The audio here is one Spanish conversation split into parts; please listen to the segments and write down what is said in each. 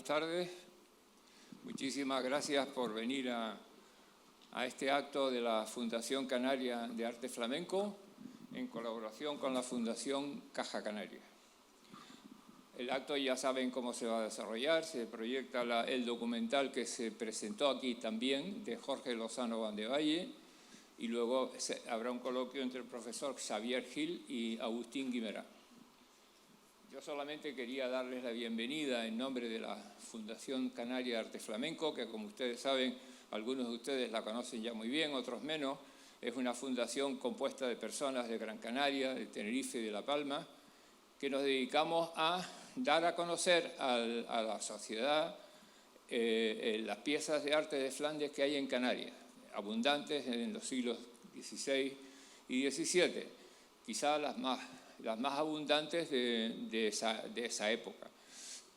tardes. Muchísimas gracias por venir a este acto de la Fundación Canaria de Arte Flamenco en colaboración con la Fundación Caja Canaria. El acto ya saben cómo se va a desarrollar, se proyecta el documental que se presentó aquí también de Jorge Lozano Vandevalle y luego habrá un coloquio entre el profesor Xavier Gil y Agustín Guimerá. Yo solamente quería darles la bienvenida en nombre de la Fundación Canaria de Arte Flamenco, que como ustedes saben, algunos de ustedes la conocen ya muy bien, otros menos. Es una fundación compuesta de personas de Gran Canaria, de Tenerife y de La Palma, que nos dedicamos a dar a conocer a la sociedad las piezas de arte de Flandes que hay en Canarias, abundantes en los siglos XVI y XVII, quizá las más abundantes de esa época.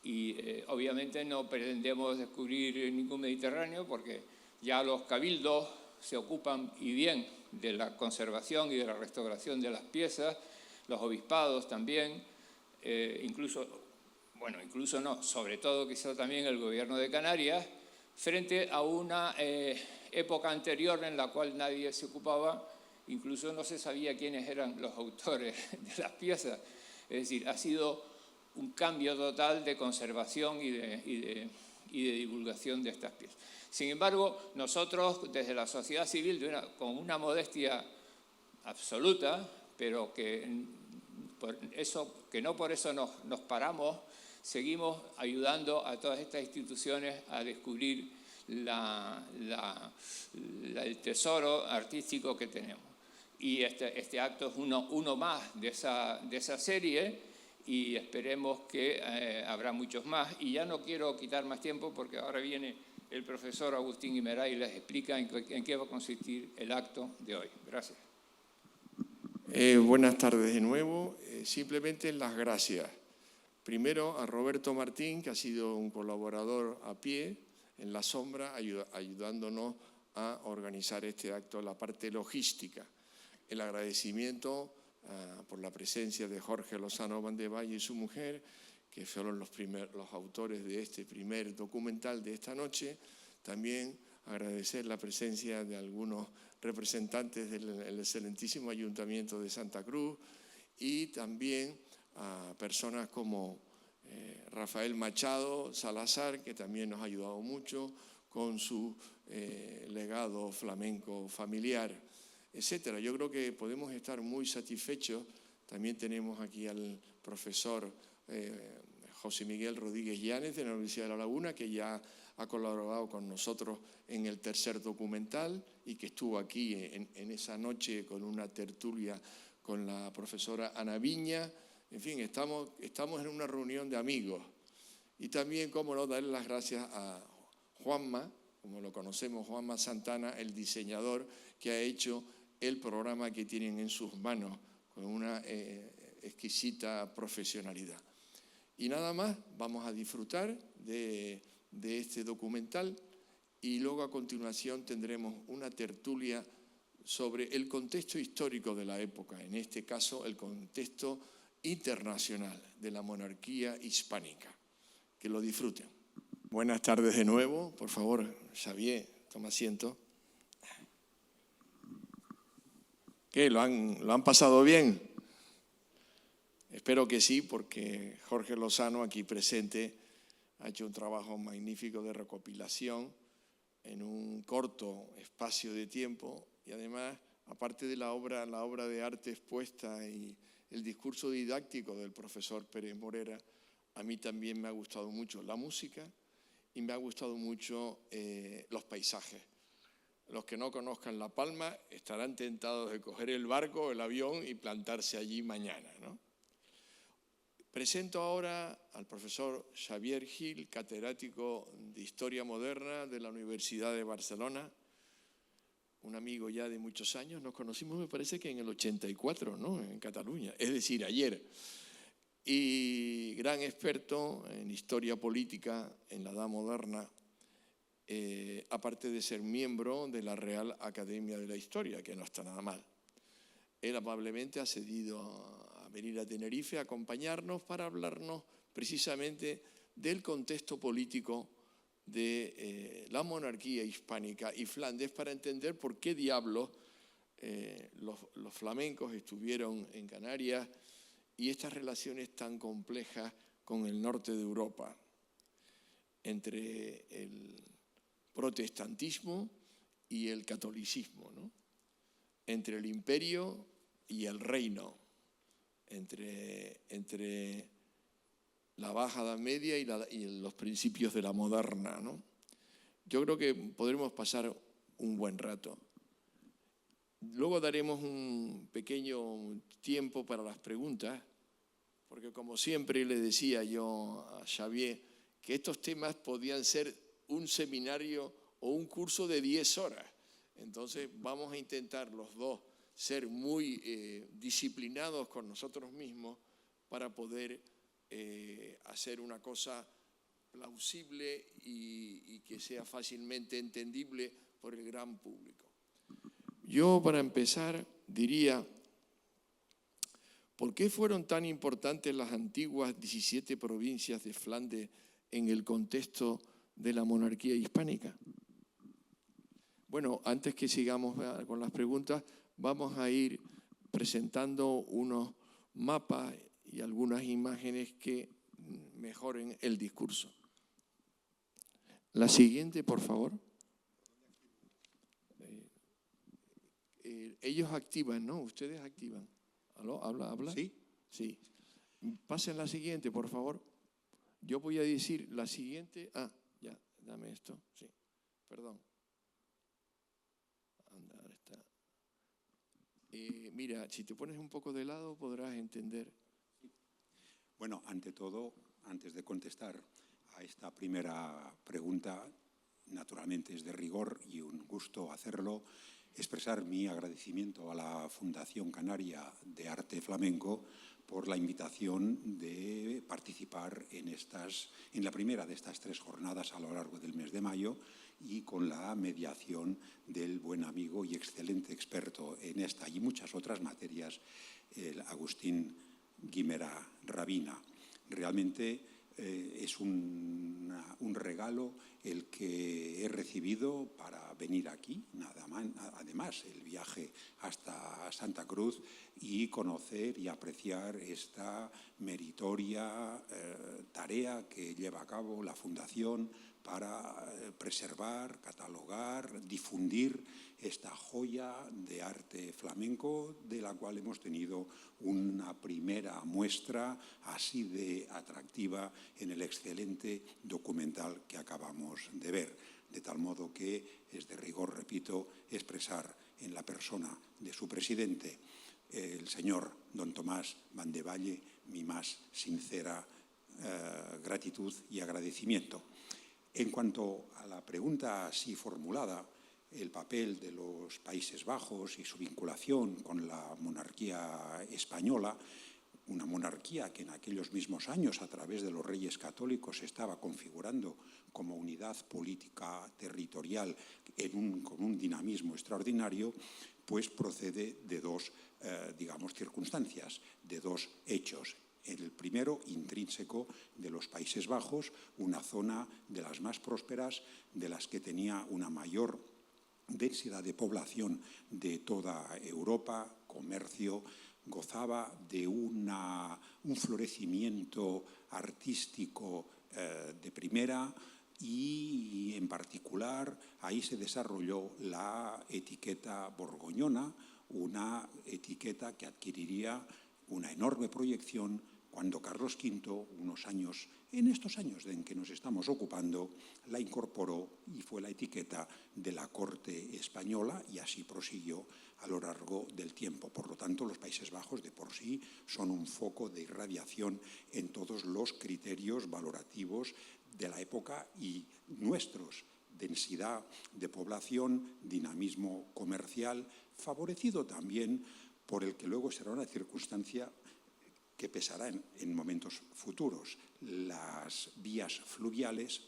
Y obviamente no pretendemos descubrir ningún Mediterráneo porque ya los cabildos se ocupan y bien de la conservación y de la restauración de las piezas, los obispados también, sobre todo quizá también el gobierno de Canarias, frente a una época anterior en la cual nadie se ocupaba. Incluso no se sabía quiénes eran los autores de las piezas. Es decir, ha sido un cambio total de conservación y de divulgación de estas piezas. Sin embargo, nosotros desde la sociedad civil, con una modestia absoluta, pero que no por eso nos paramos, seguimos ayudando a todas estas instituciones a descubrir el tesoro artístico que tenemos. Y este acto es uno más de esa serie y esperemos que habrá muchos más. Y ya no quiero quitar más tiempo porque ahora viene el profesor Agustín Guimerá y les explica en qué va a consistir el acto de hoy. Gracias. Buenas tardes de nuevo. Simplemente las gracias. Primero a Roberto Martín, que ha sido un colaborador a pie, en la sombra, ayudándonos a organizar este acto, la parte logística. El agradecimiento por la presencia de Jorge Lozano Vandevalle y su mujer, que fueron los autores de este primer documental de esta noche. También agradecer la presencia de algunos representantes del excelentísimo Ayuntamiento de Santa Cruz y también a personas como Rafael Machado Salazar, que también nos ha ayudado mucho con su legado flamenco familiar, etcétera. Yo creo que podemos estar muy satisfechos. También tenemos aquí al profesor José Miguel Rodríguez Llanes de la Universidad de La Laguna, que ya ha colaborado con nosotros en el tercer documental y que estuvo aquí en esa noche con una tertulia con la profesora Ana Viña. En fin, estamos en una reunión de amigos. Y también, cómo no, darle las gracias a Juanma, como lo conocemos, Juanma Santana, el diseñador que ha hecho el programa que tienen en sus manos con una exquisita profesionalidad. Y nada más, vamos a disfrutar de este documental y luego a continuación tendremos una tertulia sobre el contexto histórico de la época, en este caso el contexto internacional de la monarquía hispánica. Que lo disfruten. Buenas tardes de nuevo. Por favor, Xavier, toma asiento. ¿Qué? ¿Lo han pasado bien? Espero que sí, porque Jorge Lozano, aquí presente, ha hecho un trabajo magnífico de recopilación en un corto espacio de tiempo y además, aparte de la obra de arte expuesta y el discurso didáctico del profesor Pérez Morera, a mí también me ha gustado mucho la música y me ha gustado mucho los paisajes. Los que no conozcan La Palma estarán tentados de coger el barco, el avión y plantarse allí mañana, ¿no? Presento ahora al profesor Xavier Gil, catedrático de Historia Moderna de la Universidad de Barcelona, un amigo ya de muchos años. Nos conocimos, me parece que en el 84, ¿no? En Cataluña, es decir, ayer. Y gran experto en historia política en la Edad Moderna, aparte de ser miembro de la Real Academia de la Historia, que no está nada mal. Él amablemente ha cedido a venir a Tenerife a acompañarnos para hablarnos precisamente del contexto político de la monarquía hispánica y Flandes para entender por qué diablos los flamencos estuvieron en Canarias y estas relaciones tan complejas con el norte de Europa, entre el protestantismo y el catolicismo, ¿no? Entre el imperio y el reino, entre la Baja Edad Media y los principios de la moderna, ¿no? Yo creo que podremos pasar un buen rato. Luego daremos un pequeño tiempo para las preguntas, porque como siempre le decía yo a Xavier, que estos temas podían ser un seminario o un curso de 10 horas. Entonces vamos a intentar los dos ser muy disciplinados con nosotros mismos para poder hacer una cosa plausible y que sea fácilmente entendible por el gran público. Yo, para empezar, diría, ¿por qué fueron tan importantes las antiguas 17 provincias de Flandes en el contexto de la monarquía hispánica? Bueno, antes que sigamos con las preguntas, vamos a ir presentando unos mapas y algunas imágenes que mejoren el discurso. La siguiente, por favor. Ellos activan, ¿no? Ustedes activan. ¿Aló? ¿Habla? ¿Sí? Sí. Pasen la siguiente, por favor. Yo voy a decir la siguiente. Ah, ya, dame esto. Sí, perdón. Anda, ahora está. Mira, si te pones un poco de lado podrás entender. Bueno, ante todo, antes de contestar a esta primera pregunta, naturalmente es de rigor y un gusto hacerlo, expresar mi agradecimiento a la Fundación Canaria de Arte Flamenco por la invitación de participar en la primera de estas 3 jornadas a lo largo del mes de mayo y con la mediación del buen amigo y excelente experto en esta y muchas otras materias, el Agustín Guimera Rabina. Realmente es un regalo el que he recibido para venir aquí, además el viaje hasta Santa Cruz y conocer y apreciar esta meritoria tarea que lleva a cabo la Fundación para preservar, catalogar, difundir esta joya de arte flamenco de la cual hemos tenido una primera muestra así de atractiva en el excelente documental que acabamos de ver. De tal modo que es de rigor, repito, expresar en la persona de su presidente, el señor don Tomás Van de Valle, mi más sincera gratitud y agradecimiento. En cuanto a la pregunta así formulada, el papel de los Países Bajos y su vinculación con la monarquía española, una monarquía que en aquellos mismos años, a través de los reyes católicos, se estaba configurando como unidad política territorial con un dinamismo extraordinario, pues procede de dos, circunstancias, de dos hechos. El primero, intrínseco de los Países Bajos, una zona de las más prósperas, de las que tenía una mayor densidad de población de toda Europa, comercio, gozaba de un florecimiento artístico de primera y, en particular, ahí se desarrolló la etiqueta borgoñona, una etiqueta que adquiriría una enorme proyección cuando Carlos V, en estos años en que nos estamos ocupando, la incorporó y fue la etiqueta de la corte española y así prosiguió a lo largo del tiempo. Por lo tanto, los Países Bajos de por sí son un foco de irradiación en todos los criterios valorativos de la época y nuestros: densidad de población, dinamismo comercial, favorecido también por el que luego será una circunstancia que pesará en momentos futuros, las vías fluviales.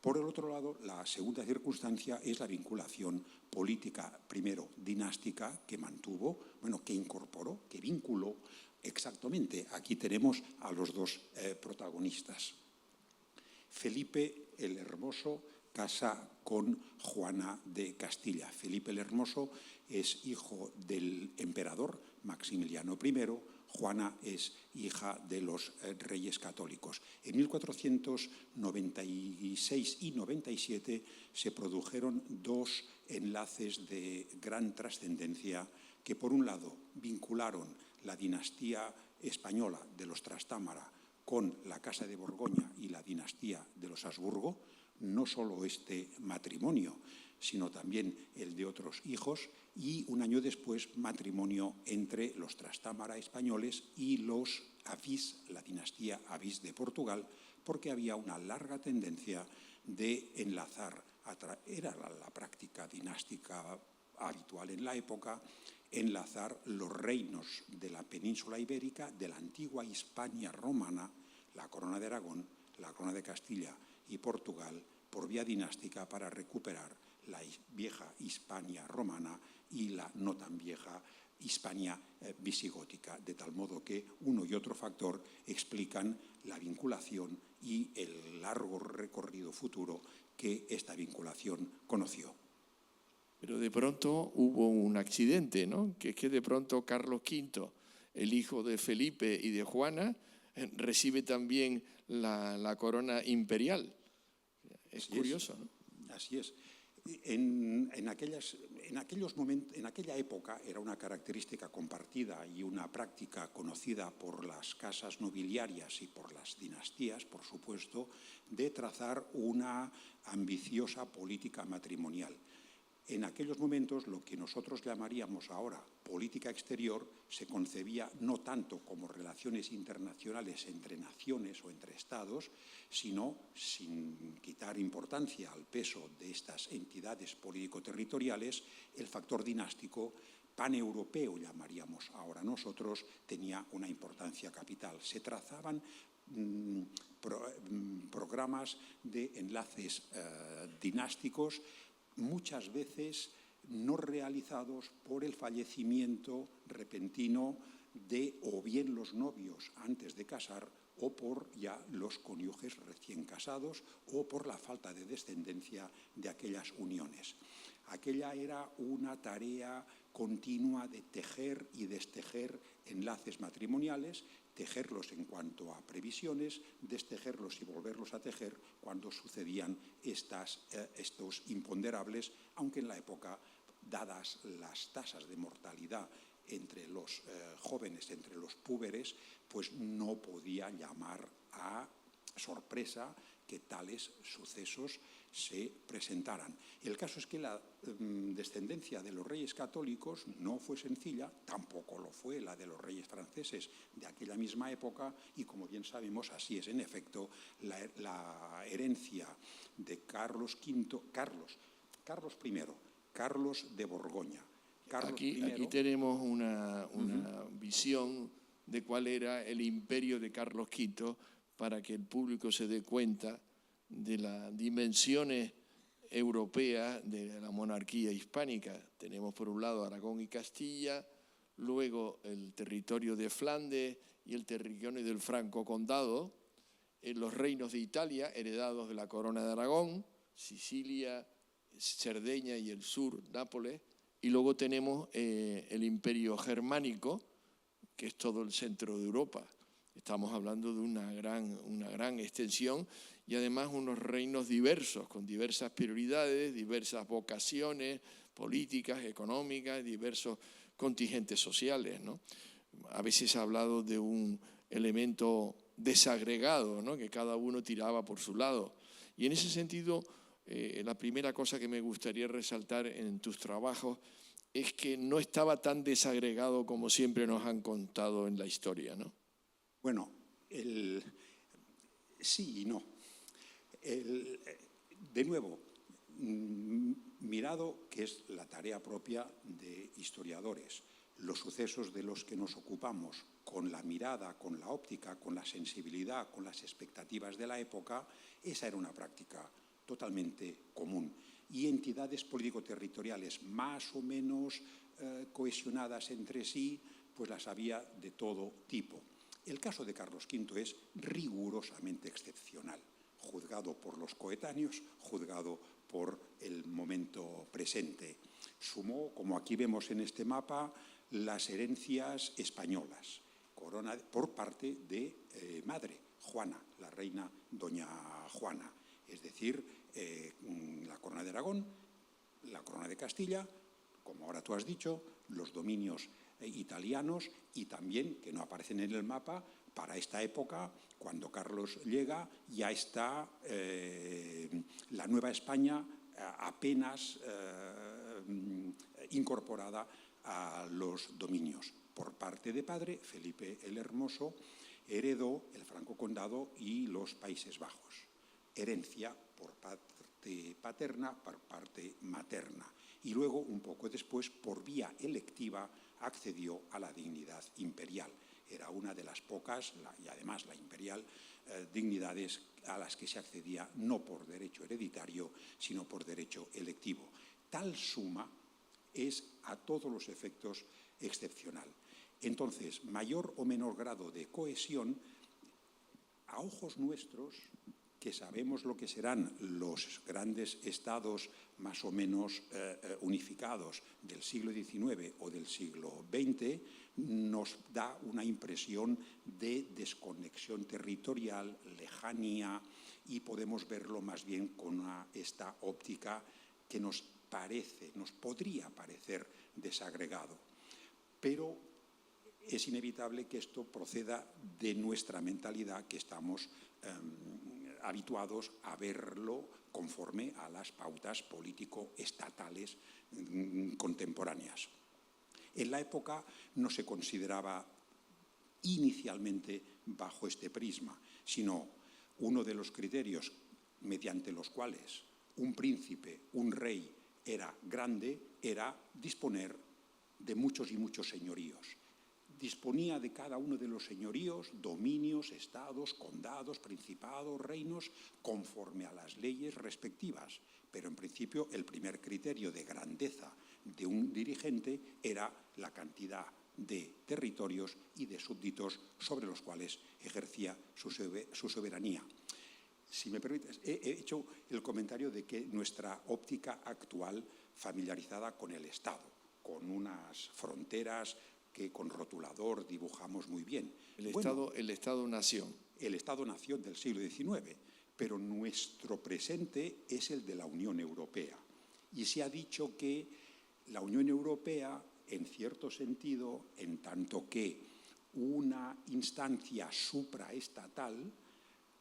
Por el otro lado, la segunda circunstancia es la vinculación política, primero dinástica, que mantuvo, que incorporó, que vinculó exactamente. Aquí tenemos a los dos protagonistas. Felipe el Hermoso casa con Juana de Castilla. Felipe el Hermoso es hijo del emperador Maximiliano I, Juana es hija de los reyes católicos. En 1496 y 97 se produjeron dos enlaces de gran trascendencia que, por un lado, vincularon la dinastía española de los Trastámara con la Casa de Borgoña y la dinastía de los Habsburgo. No solo este matrimonio, sino también el de otros hijos, y un año después matrimonio entre los Trastámara españoles y los Avís, la dinastía Avís de Portugal, porque había una larga tendencia de enlazar, era la práctica dinástica habitual en la época, enlazar los reinos de la península ibérica, de la antigua Hispania romana, la corona de Aragón, la corona de Castilla y Portugal, por vía dinástica para recuperar la vieja Hispania romana y la no tan vieja Hispania visigótica, de tal modo que uno y otro factor explican la vinculación y el largo recorrido futuro que esta vinculación conoció. Pero de pronto hubo un accidente, ¿no? Que es que de pronto Carlos V, el hijo de Felipe y de Juana, recibe también la corona imperial. Es curioso, ¿no? Así es. En aquella época era una característica compartida y una práctica conocida por las casas nobiliarias y por las dinastías, por supuesto, de trazar una ambiciosa política matrimonial. En aquellos momentos, lo que nosotros llamaríamos ahora política exterior se concebía no tanto como relaciones internacionales entre naciones o entre estados, sino, sin quitar importancia al peso de estas entidades político-territoriales, el factor dinástico paneuropeo, llamaríamos ahora nosotros, tenía una importancia capital. Se trazaban programas de enlaces dinásticos, muchas veces no realizados por el fallecimiento repentino de o bien los novios antes de casar o por ya los cónyuges recién casados o por la falta de descendencia de aquellas uniones. Aquella era una tarea continua de tejer y destejer enlaces matrimoniales, tejerlos en cuanto a previsiones, destejerlos y volverlos a tejer cuando sucedían estos imponderables, aunque en la época, dadas las tasas de mortalidad entre los jóvenes, entre los púberes, pues no podía llamar a sorpresa que tales sucesos se presentaran. El caso es que la descendencia de los reyes católicos no fue sencilla, tampoco lo fue la de los reyes franceses de aquella misma época, y como bien sabemos, así es en efecto la herencia de Carlos I, Carlos de Borgoña. Aquí tenemos una visión de cuál era el imperio de Carlos V para que el público se dé cuenta de las dimensiones europeas de la monarquía hispánica. Tenemos por un lado Aragón y Castilla, luego el territorio de Flandes y el territorio del Franco Condado, los reinos de Italia heredados de la corona de Aragón, Sicilia, Cerdeña y el sur, Nápoles, y luego tenemos el imperio germánico, que es todo el centro de Europa. Estamos hablando de una gran extensión y además unos reinos diversos, con diversas prioridades, diversas vocaciones políticas, económicas, diversos contingentes sociales, ¿no? A veces se ha hablado de un elemento desagregado, ¿no? Que cada uno tiraba por su lado. Y en ese sentido, la primera cosa que me gustaría resaltar en tus trabajos es que no estaba tan desagregado como siempre nos han contado en la historia, ¿no? Bueno, sí y no. De nuevo, mirado que es la tarea propia de historiadores, los sucesos de los que nos ocupamos con la mirada, con la óptica, con la sensibilidad, con las expectativas de la época, esa era una práctica totalmente común. Y entidades político-territoriales más o menos cohesionadas entre sí, pues las había de todo tipo. El caso de Carlos V es rigurosamente excepcional. juzgado por los coetáneos, juzgado por el momento presente. Sumó, como aquí vemos en este mapa, las herencias españolas, corona por parte de madre, Juana, la reina doña Juana, es decir, la corona de Aragón, la corona de Castilla, como ahora tú has dicho, los dominios italianos y también, que no aparecen en el mapa, para esta época, cuando Carlos llega, ya está la Nueva España apenas incorporada a los dominios. Por parte de padre, Felipe el Hermoso heredó el Franco Condado y los Países Bajos. Herencia por parte paterna, por parte materna. Y luego, un poco después, por vía electiva, accedió a la dignidad imperial. Era una de las pocas, y además la imperial, dignidades a las que se accedía no por derecho hereditario, sino por derecho electivo. Tal suma es a todos los efectos excepcional. Entonces, mayor o menor grado de cohesión, a ojos nuestros, que sabemos lo que serán los grandes estados más o menos unificados del siglo XIX o del siglo XX, nos da una impresión de desconexión territorial, lejanía, y podemos verlo más bien con esta óptica que nos podría parecer desagregado. Pero es inevitable que esto proceda de nuestra mentalidad, que estamos habituados a verlo conforme a las pautas político-estatales contemporáneas. En la época no se consideraba inicialmente bajo este prisma, sino uno de los criterios mediante los cuales un príncipe, un rey, era grande, era disponer de muchos y muchos señoríos. Disponía de cada uno de los señoríos, dominios, estados, condados, principados, reinos, conforme a las leyes respectivas. Pero en principio el primer criterio de grandeza de un dirigente era la cantidad de territorios y de súbditos sobre los cuales ejercía su soberanía. Si me permites, he hecho el comentario de que nuestra óptica actual, familiarizada con el Estado, con unas fronteras que con rotulador dibujamos muy bien. El Estado-nación. El Estado-nación del siglo XIX, pero nuestro presente es el de la Unión Europea. Y se ha dicho que la Unión Europea, en cierto sentido, en tanto que una instancia supraestatal,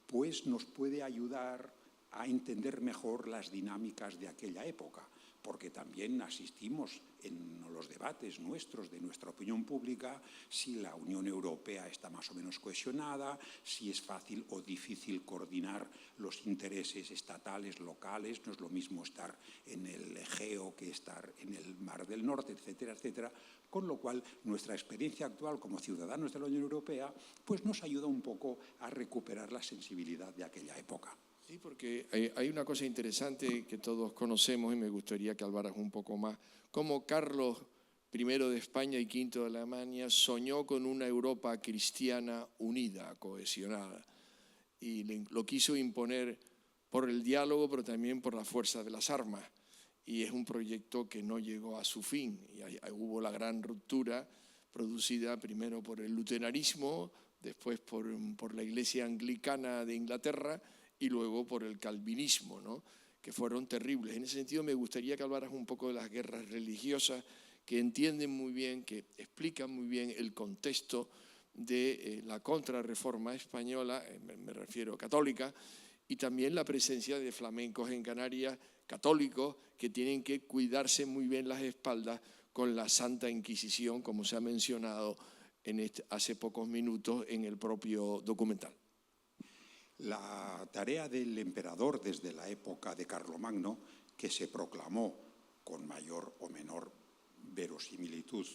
pues nos puede ayudar a entender mejor las dinámicas de aquella época, porque también asistimos en los debates nuestros, de nuestra opinión pública, si la Unión Europea está más o menos cohesionada, si es fácil o difícil coordinar los intereses estatales, locales, no es lo mismo estar en el Egeo que estar en el Mar del Norte, etcétera, etcétera. Con lo cual, nuestra experiencia actual como ciudadanos de la Unión Europea pues nos ayuda un poco a recuperar la sensibilidad de aquella época. Sí, porque hay una cosa interesante que todos conocemos y me gustaría que hablaras un poco más. Cómo Carlos I de España y V de Alemania soñó con una Europa cristiana unida, cohesionada. Y lo quiso imponer por el diálogo, pero también por la fuerza de las armas. Y es un proyecto que no llegó a su fin. Y hubo la gran ruptura producida primero por el luteranismo, después por la Iglesia Anglicana de Inglaterra, y luego por el calvinismo, ¿no? Que fueron terribles. En ese sentido me gustaría que hablaras un poco de las guerras religiosas, que entienden muy bien, que explican muy bien el contexto de la contrarreforma española, me refiero católica, y también la presencia de flamencos en Canarias, católicos, que tienen que cuidarse muy bien las espaldas con la Santa Inquisición, como se ha mencionado hace pocos minutos en el propio documental. La tarea del emperador desde la época de Carlomagno, que se proclamó con mayor o menor verosimilitud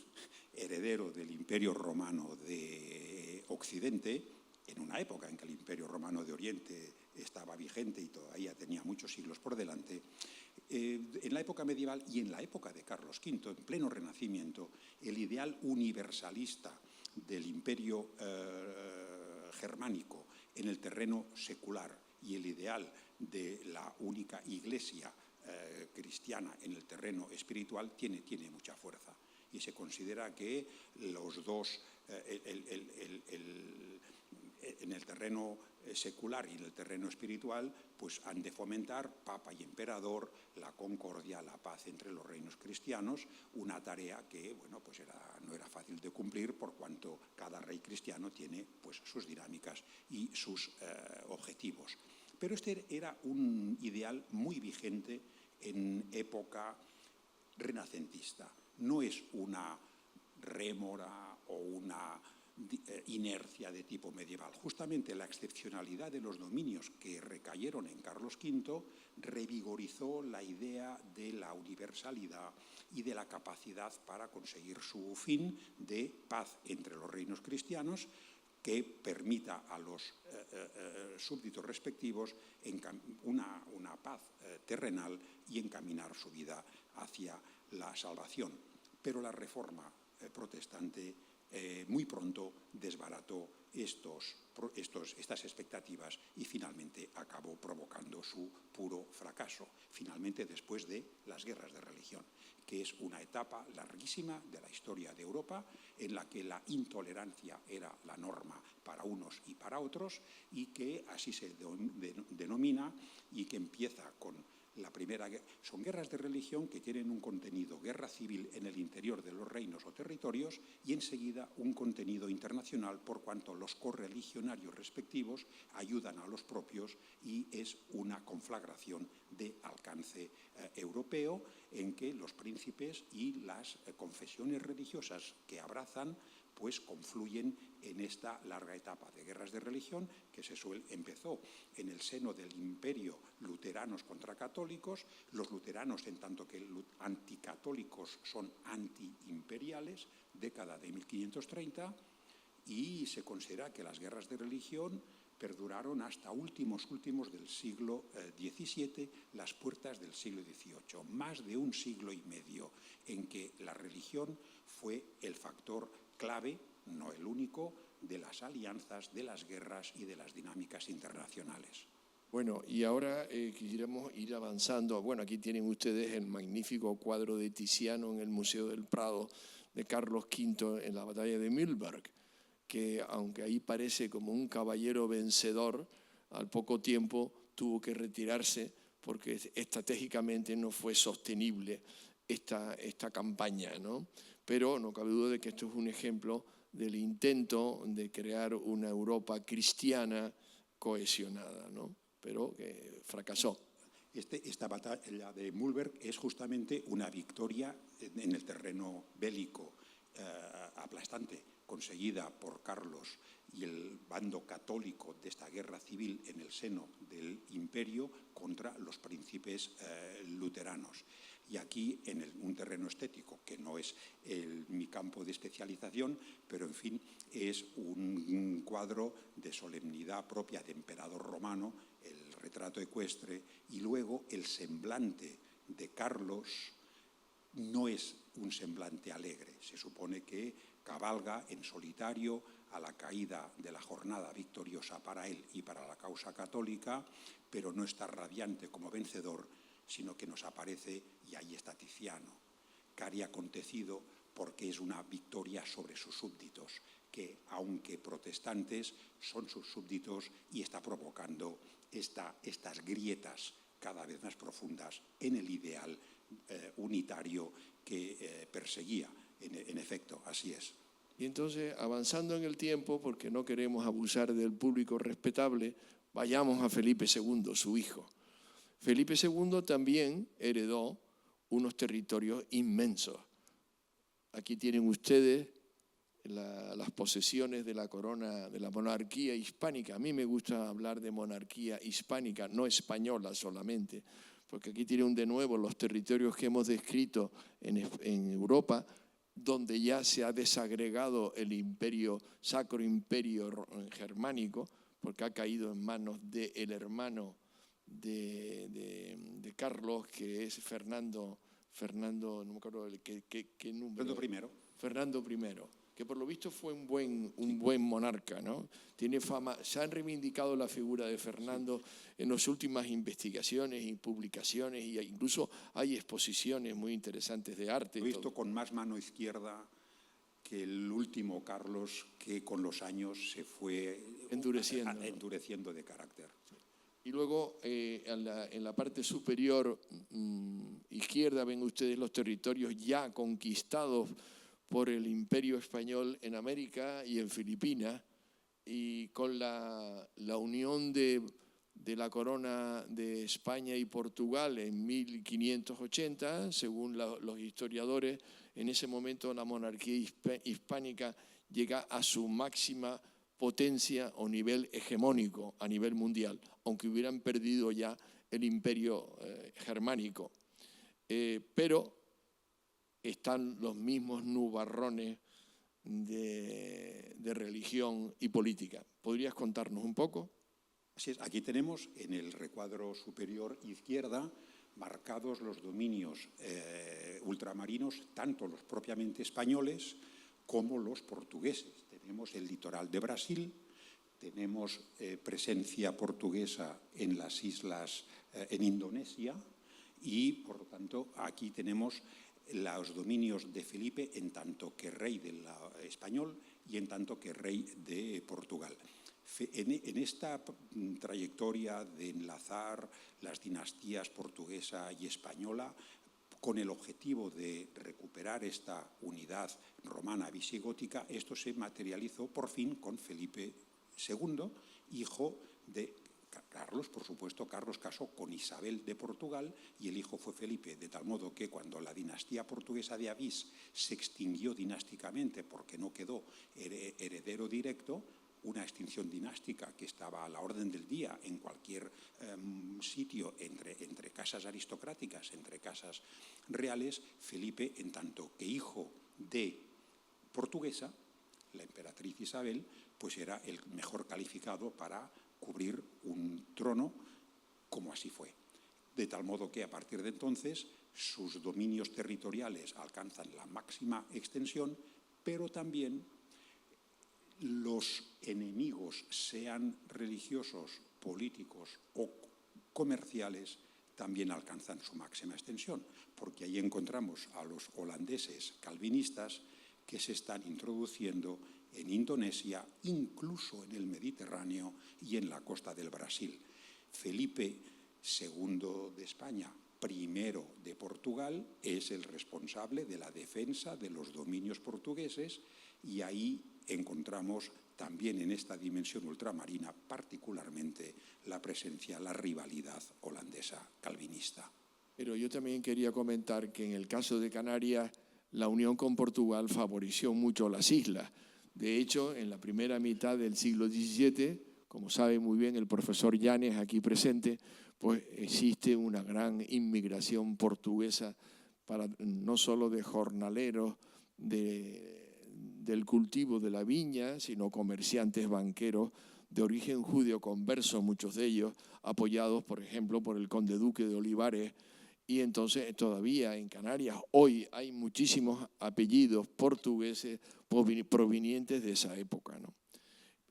heredero del Imperio Romano de Occidente, en una época en que el Imperio Romano de Oriente estaba vigente y todavía tenía muchos siglos por delante, en la época medieval y en la época de Carlos V, en pleno Renacimiento, el ideal universalista del Imperio germánico en el terreno secular y el ideal de la única iglesia cristiana en el terreno espiritual tiene mucha fuerza. Y se considera que los dos, en el terreno secular y en el terreno espiritual, pues han de fomentar, Papa y Emperador, la concordia, la paz entre los reinos cristianos, una tarea que, bueno, pues no era fácil de cumplir, por cuanto cada rey cristiano tiene, pues, sus dinámicas y sus objetivos. Pero este era un ideal muy vigente en época renacentista. No es una rémora o una inercia de tipo medieval. Justamente la excepcionalidad de los dominios que recayeron en Carlos V revigorizó la idea de la universalidad y de la capacidad para conseguir su fin de paz entre los reinos cristianos, que permita a los súbditos respectivos una paz terrenal y encaminar su vida hacia la salvación. Pero la Reforma protestante muy pronto desbarató estas expectativas y finalmente acabó provocando su puro fracaso, finalmente después de las guerras de religión, que es una etapa larguísima de la historia de Europa en la que la intolerancia era la norma para unos y para otros, y que así se denomina, y que empieza con la primera. Son guerras de religión que tienen un contenido, guerra civil en el interior de los reinos o territorios, y enseguida un contenido internacional, por cuanto los correligionarios respectivos ayudan a los propios, y es una conflagración de alcance europeo en que los príncipes y las confesiones religiosas que abrazan pues confluyen en esta larga etapa de guerras de religión que empezó en el seno del imperio, luteranos contra católicos. Los luteranos, en tanto que anticatólicos, son antiimperiales, década de 1530, y se considera que las guerras de religión perduraron hasta últimos del siglo XVII, las puertas del siglo XVIII, más de un siglo y medio en que la religión fue el factor clave, no el único, de las alianzas, de las guerras y de las dinámicas internacionales. Bueno, y ahora quisiéramos ir avanzando. Bueno, aquí tienen ustedes el magnífico cuadro de Tiziano en el Museo del Prado de Carlos V en la batalla de Mühlberg, que aunque ahí parece como un caballero vencedor, al poco tiempo tuvo que retirarse porque estratégicamente no fue sostenible esta campaña, ¿no? Pero no cabe duda de que esto es un ejemplo del intento de crear una Europa cristiana cohesionada, ¿no? Pero que fracasó. Esta batalla de Mühlberg es justamente una victoria en el terreno bélico aplastante, conseguida por Carlos y el bando católico de esta guerra civil en el seno del imperio contra los príncipes luteranos. Y aquí, en un terreno estético, que no es mi campo de especialización, pero en fin, es un cuadro de solemnidad propia de emperador romano, el retrato ecuestre, y luego el semblante de Carlos no es un semblante alegre. Se supone que cabalga en solitario a la caída de la jornada victoriosa para él y para la causa católica, pero no está radiante como vencedor, sino que nos aparece, y ahí está Tiziano, cari acontecido, porque es una victoria sobre sus súbditos, que aunque protestantes son sus súbditos, y está provocando estas grietas cada vez más profundas en el ideal unitario que perseguía. En efecto, así es. Y entonces, avanzando en el tiempo, porque no queremos abusar del público respetable, vayamos a Felipe II, su hijo. Felipe II también heredó unos territorios inmensos. Aquí tienen ustedes las posesiones de la corona, de la monarquía hispánica. A mí me gusta hablar de monarquía hispánica, no española solamente, porque aquí tienen de nuevo los territorios que hemos descrito en Europa, donde ya se ha desagregado el Sacro Imperio Germánico, porque ha caído en manos del hermano de Carlos, que es Fernando, no me acuerdo qué número. Fernando I. Fernando I, que por lo visto fue un buen monarca, ¿no? Tiene fama, se han reivindicado la figura de Fernando en las últimas investigaciones y publicaciones, y incluso hay exposiciones muy interesantes de arte. Lo he visto con más mano izquierda que el último Carlos, que con los años se fue endureciendo de carácter. Y luego, en la parte superior izquierda, ven ustedes los territorios ya conquistados por el Imperio Español en América y en Filipinas, y con la unión de la corona de España y Portugal en 1580, según los historiadores. En ese momento la monarquía hispánica llega a su máxima potencia o nivel hegemónico a nivel mundial, aunque hubieran perdido ya el imperio germánico. Pero están los mismos nubarrones de religión y política. ¿Podrías contarnos un poco? Así es, aquí tenemos en el recuadro superior izquierda marcados los dominios ultramarinos, tanto los propiamente españoles como los portugueses. Tenemos el litoral de Brasil, tenemos presencia portuguesa en las islas, en Indonesia, y por lo tanto aquí tenemos los dominios de Felipe en tanto que rey español y en tanto que rey de Portugal. En esta trayectoria de enlazar las dinastías portuguesa y española con el objetivo de recuperar esta unidad romana visigótica, esto se materializó por fin con Felipe II, hijo de Carlos. Por supuesto, Carlos casó con Isabel de Portugal y el hijo fue Felipe, de tal modo que cuando la dinastía portuguesa de Avís se extinguió dinásticamente porque no quedó heredero directo, una extinción dinástica que estaba a la orden del día en cualquier sitio entre casas aristocráticas, entre casas reales, Felipe, en tanto que hijo de portuguesa, la emperatriz Isabel, pues era el mejor calificado para cubrir un trono, como así fue. De tal modo que a partir de entonces sus dominios territoriales alcanzan la máxima extensión, pero también los enemigos, sean religiosos, políticos o comerciales, también alcanzan su máxima extensión, porque ahí encontramos a los holandeses calvinistas que se están introduciendo en Indonesia, incluso en el Mediterráneo y en la costa del Brasil. Felipe II de España, primero de Portugal, es el responsable de la defensa de los dominios portugueses, y ahí encontramos también en esta dimensión ultramarina particularmente la presencia, la rivalidad holandesa calvinista. Pero yo también quería comentar que en el caso de Canarias la unión con Portugal favoreció mucho las islas. De hecho, en la primera mitad del siglo XVII, como sabe muy bien el profesor Llanes aquí presente, pues existe una gran inmigración portuguesa, no solo de jornaleros del cultivo de la viña, sino comerciantes banqueros de origen judío converso, muchos de ellos apoyados, por ejemplo, por el conde duque de Olivares. Y entonces todavía en Canarias hoy hay muchísimos apellidos portugueses provenientes de esa época, ¿no?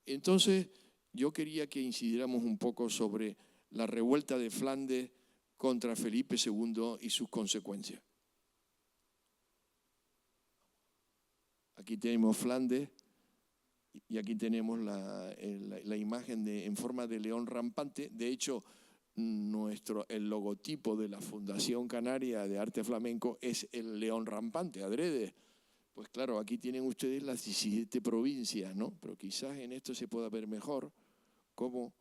Entonces yo quería que incidiéramos un poco sobre la revuelta de Flandes contra Felipe II y sus consecuencias. Aquí tenemos Flandes y aquí tenemos la imagen en forma de león rampante. De hecho, el logotipo de la Fundación Canaria de Arte Flamenco es el león rampante, adrede. Pues claro, aquí tienen ustedes las 17 provincias, ¿no? Pero quizás en esto se pueda ver mejor cómo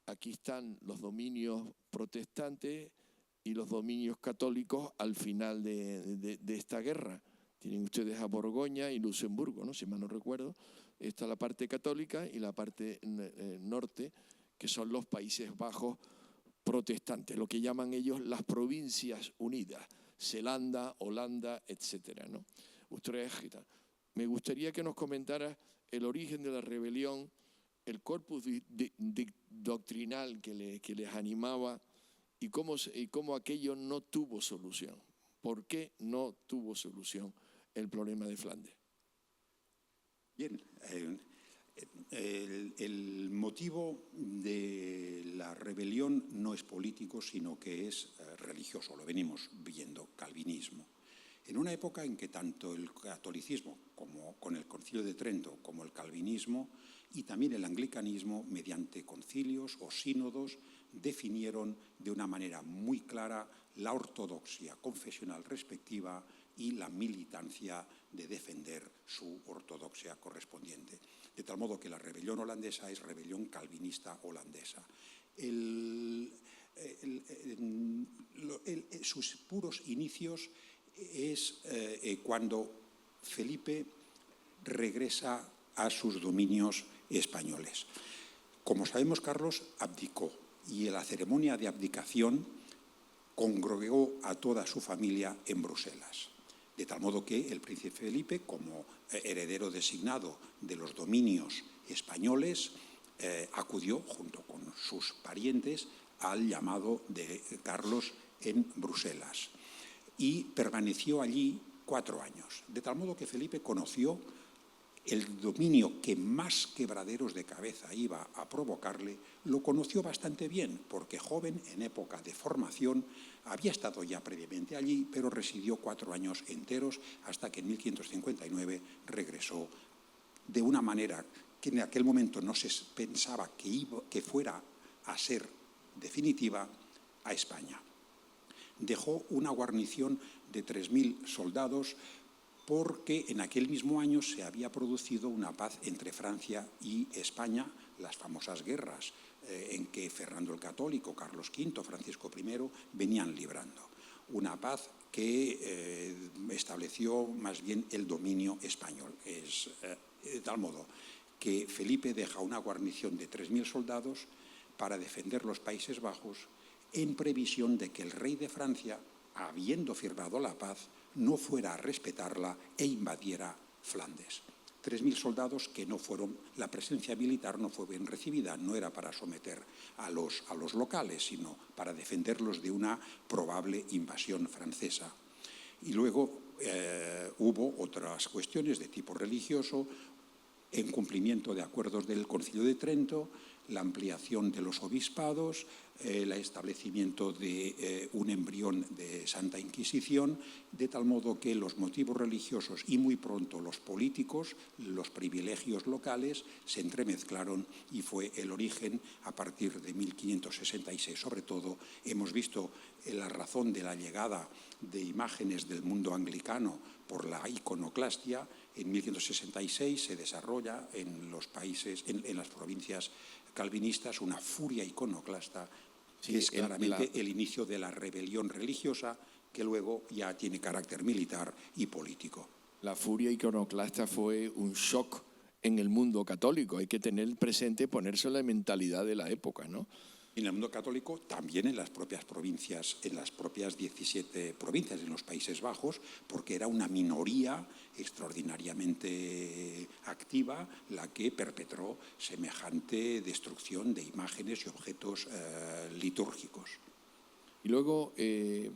aquí están los dominios protestantes y los dominios católicos al final de esta guerra. Tienen ustedes a Borgoña y Luxemburgo, ¿no? Si mal no recuerdo. Está la parte católica y la parte norte, que son los Países Bajos protestantes, lo que llaman ellos las Provincias Unidas, Zelanda, Holanda, etcétera, ¿no? Utrecht. Me gustaría que nos comentara el origen de la rebelión, el corpus doctrinal que les animaba y cómo aquello no tuvo solución. ¿Por qué no tuvo solución el problema de Flandes? Bien, el motivo de la rebelión no es político, sino que es religioso. Lo venimos viendo, calvinismo. En una época en que tanto el catolicismo, como con el Concilio de Trento, como el calvinismo y también el anglicanismo, mediante concilios o sínodos, definieron de una manera muy clara la ortodoxia confesional respectiva y la militancia de defender su ortodoxia correspondiente. De tal modo que la rebelión holandesa es rebelión calvinista holandesa. Sus puros inicios es cuando Felipe regresa a sus dominios españoles. Como sabemos, Carlos abdicó y en la ceremonia de abdicación congregó a toda su familia en Bruselas. De tal modo que el príncipe Felipe, como heredero designado de los dominios españoles, acudió junto con sus parientes al llamado de Carlos en Bruselas y permaneció allí 4 años. De tal modo que Felipe conoció el dominio que más quebraderos de cabeza iba a provocarle, lo conoció bastante bien, porque joven, en época de formación, había estado ya previamente allí, pero residió 4 años enteros hasta que en 1559 regresó de una manera que en aquel momento no se pensaba que fuera a ser definitiva, a España. Dejó una guarnición de 3.000 soldados porque en aquel mismo año se había producido una paz entre Francia y España, las famosas guerras en que Fernando el Católico, Carlos V, Francisco I venían librando. Una paz que estableció más bien el dominio español. De tal modo que Felipe deja una guarnición de 3.000 soldados para defender los Países Bajos en previsión de que el rey de Francia, habiendo firmado la paz, no fuera a respetarla e invadiera Flandes. 3.000 soldados que no fueron, la presencia militar no fue bien recibida, no era para someter a los locales, sino para defenderlos de una probable invasión francesa. Y luego hubo otras cuestiones de tipo religioso, en cumplimiento de acuerdos del Concilio de Trento, la ampliación de los obispados, el establecimiento de un embrión de Santa Inquisición, de tal modo que los motivos religiosos y muy pronto los políticos, los privilegios locales, se entremezclaron y fue el origen a partir de 1566. Sobre todo hemos visto la razón de la llegada de imágenes del mundo anglicano por la iconoclastia. En 1566 se desarrolla en los países, en las provincias calvinistas, una furia iconoclasta, que es claramente el inicio de la rebelión religiosa, que luego ya tiene carácter militar y político. La furia iconoclasta fue un shock en el mundo católico. Hay que tener presente, ponerse en la mentalidad de la época, ¿no? En el mundo católico, también en las propias provincias, en las propias 17 provincias en los Países Bajos, porque era una minoría extraordinariamente activa la que perpetró semejante destrucción de imágenes y objetos litúrgicos. Y luego el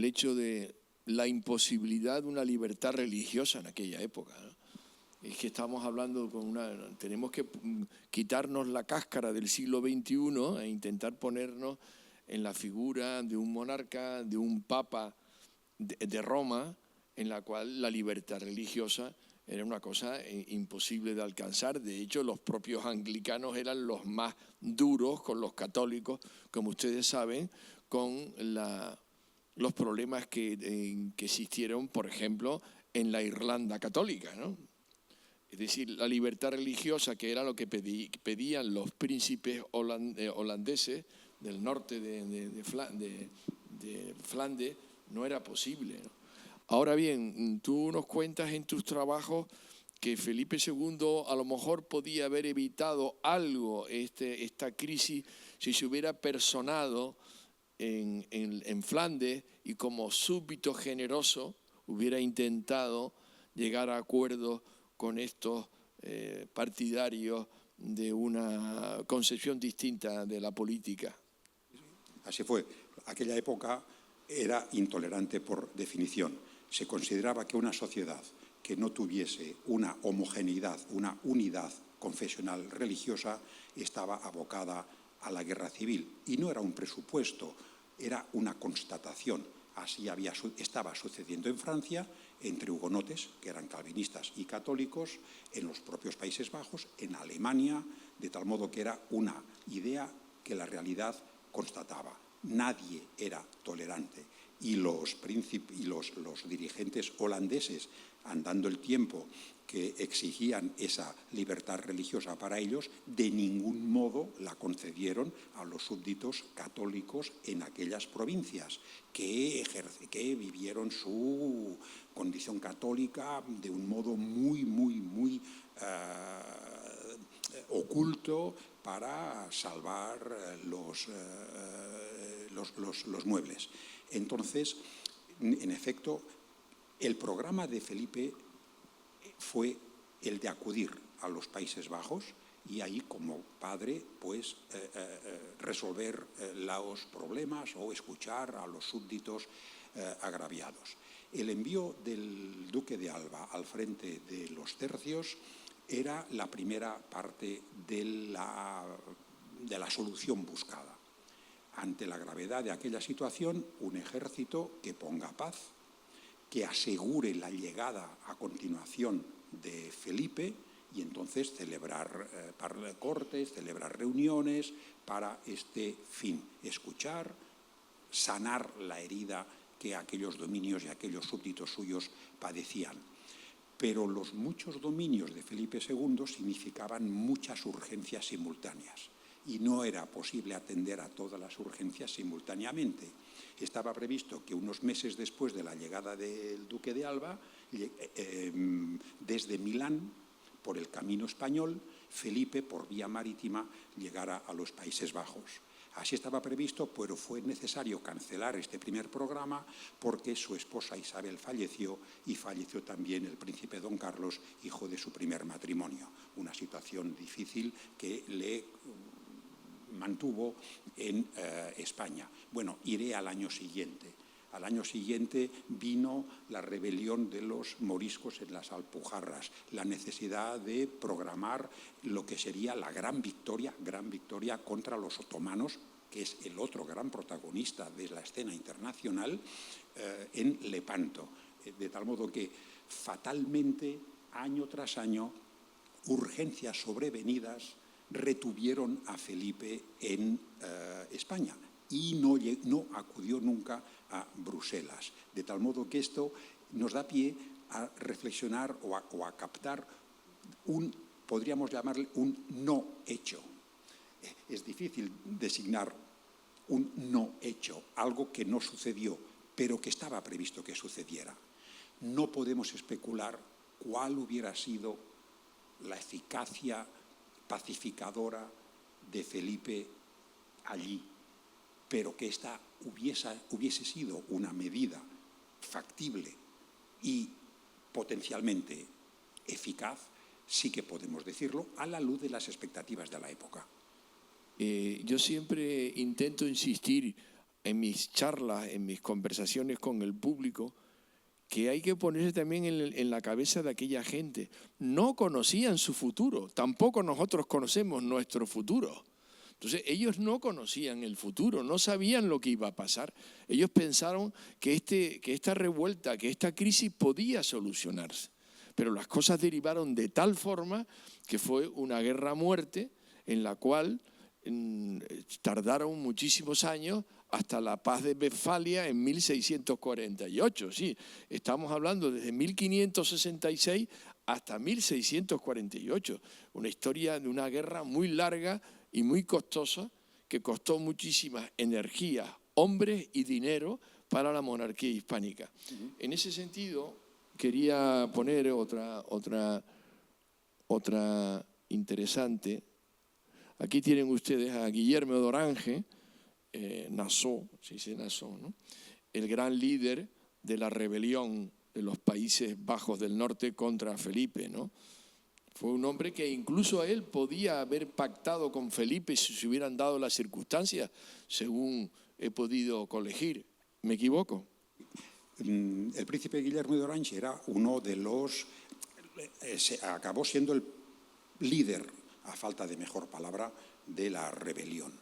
hecho de la imposibilidad de una libertad religiosa en aquella época, ¿no? Es que estamos hablando tenemos que quitarnos la cáscara del siglo XXI e intentar ponernos en la figura de un monarca, de un papa de Roma, en la cual la libertad religiosa era una cosa imposible de alcanzar. De hecho, los propios anglicanos eran los más duros con los católicos, como ustedes saben, con los problemas que existieron, por ejemplo, en la Irlanda católica, ¿no? Es decir, la libertad religiosa, que era lo que pedían los príncipes holandeses del norte de Flandes, no era posible, ¿no? Ahora bien, tú nos cuentas en tus trabajos que Felipe II a lo mejor podía haber evitado algo, esta crisis, si se hubiera personado en Flandes y como súbdito generoso hubiera intentado llegar a acuerdos con estos partidarios de una concepción distinta de la política. Así fue. Aquella época era intolerante por definición. Se consideraba que una sociedad que no tuviese una homogeneidad, una unidad confesional religiosa, estaba abocada a la guerra civil. Y no era un presupuesto, era una constatación. Así estaba sucediendo en Francia, entre hugonotes, que eran calvinistas y católicos, en los propios Países Bajos, en Alemania, de tal modo que era una idea que la realidad constataba. Nadie era tolerante. Y los dirigentes holandeses, andando el tiempo, que exigían esa libertad religiosa para ellos, de ningún modo la concedieron a los súbditos católicos en aquellas provincias que vivieron su condición católica de un modo muy oculto para salvar los muebles. Entonces, en efecto, el programa de Felipe fue el de acudir a los Países Bajos y ahí, como padre, pues resolver los problemas o escuchar a los súbditos agraviados. El envío del duque de Alba al frente de los tercios era la primera parte de la solución buscada. Ante la gravedad de aquella situación, un ejército que ponga paz, que asegure la llegada a continuación de Felipe y entonces celebrar cortes, celebrar reuniones para este fin, escuchar, sanar la herida que aquellos dominios y aquellos súbditos suyos padecían. Pero los muchos dominios de Felipe II significaban muchas urgencias simultáneas y no era posible atender a todas las urgencias simultáneamente. Estaba previsto que unos meses después de la llegada del duque de Alba, desde Milán, por el camino español, Felipe, por vía marítima, llegara a los Países Bajos. Así estaba previsto, pero fue necesario cancelar este primer programa porque su esposa Isabel falleció y falleció también el príncipe don Carlos, hijo de su primer matrimonio. Una situación difícil que le mantuvo en España. Bueno, iré al año siguiente. Al año siguiente vino la rebelión de los moriscos en las Alpujarras, la necesidad de programar lo que sería la gran victoria contra los otomanos, que es el otro gran protagonista de la escena internacional, en Lepanto. De tal modo que fatalmente, año tras año, urgencias sobrevenidas retuvieron a Felipe en España y no acudió nunca a Bruselas. De tal modo que esto nos da pie a reflexionar o a captar podríamos llamarle un no hecho. Es difícil designar un no hecho, algo que no sucedió, pero que estaba previsto que sucediera. No podemos especular cuál hubiera sido la eficacia pacificadora de Felipe allí, pero que esta hubiese sido una medida factible y potencialmente eficaz, sí que podemos decirlo, a la luz de las expectativas de la época. Yo siempre intento insistir en mis charlas, en mis conversaciones con el público, que hay que ponerse también en la cabeza de aquella gente. No conocían su futuro, tampoco nosotros conocemos nuestro futuro. Entonces ellos no conocían el futuro, no sabían lo que iba a pasar. Ellos pensaron que esta revuelta, que esta crisis podía solucionarse. Pero las cosas derivaron de tal forma que fue una guerra a muerte en la cual tardaron muchísimos años hasta la paz de Westfalia en 1648. Sí, estamos hablando desde 1566 hasta 1648. Una historia de una guerra muy larga y muy costosa que costó muchísimas energías, hombres y dinero para la monarquía hispánica. En ese sentido, quería poner otra interesante. Aquí tienen ustedes a Guillermo de Orange, Nassau, se dice Nassau, ¿no? El gran líder de la rebelión de los Países Bajos del Norte contra Felipe, ¿no? Fue un hombre que incluso a él podía haber pactado con Felipe si se hubieran dado las circunstancias, según he podido colegir. ¿Me equivoco? El príncipe Guillermo de Orange era uno de los... acabó siendo el líder, a falta de mejor palabra, de la rebelión.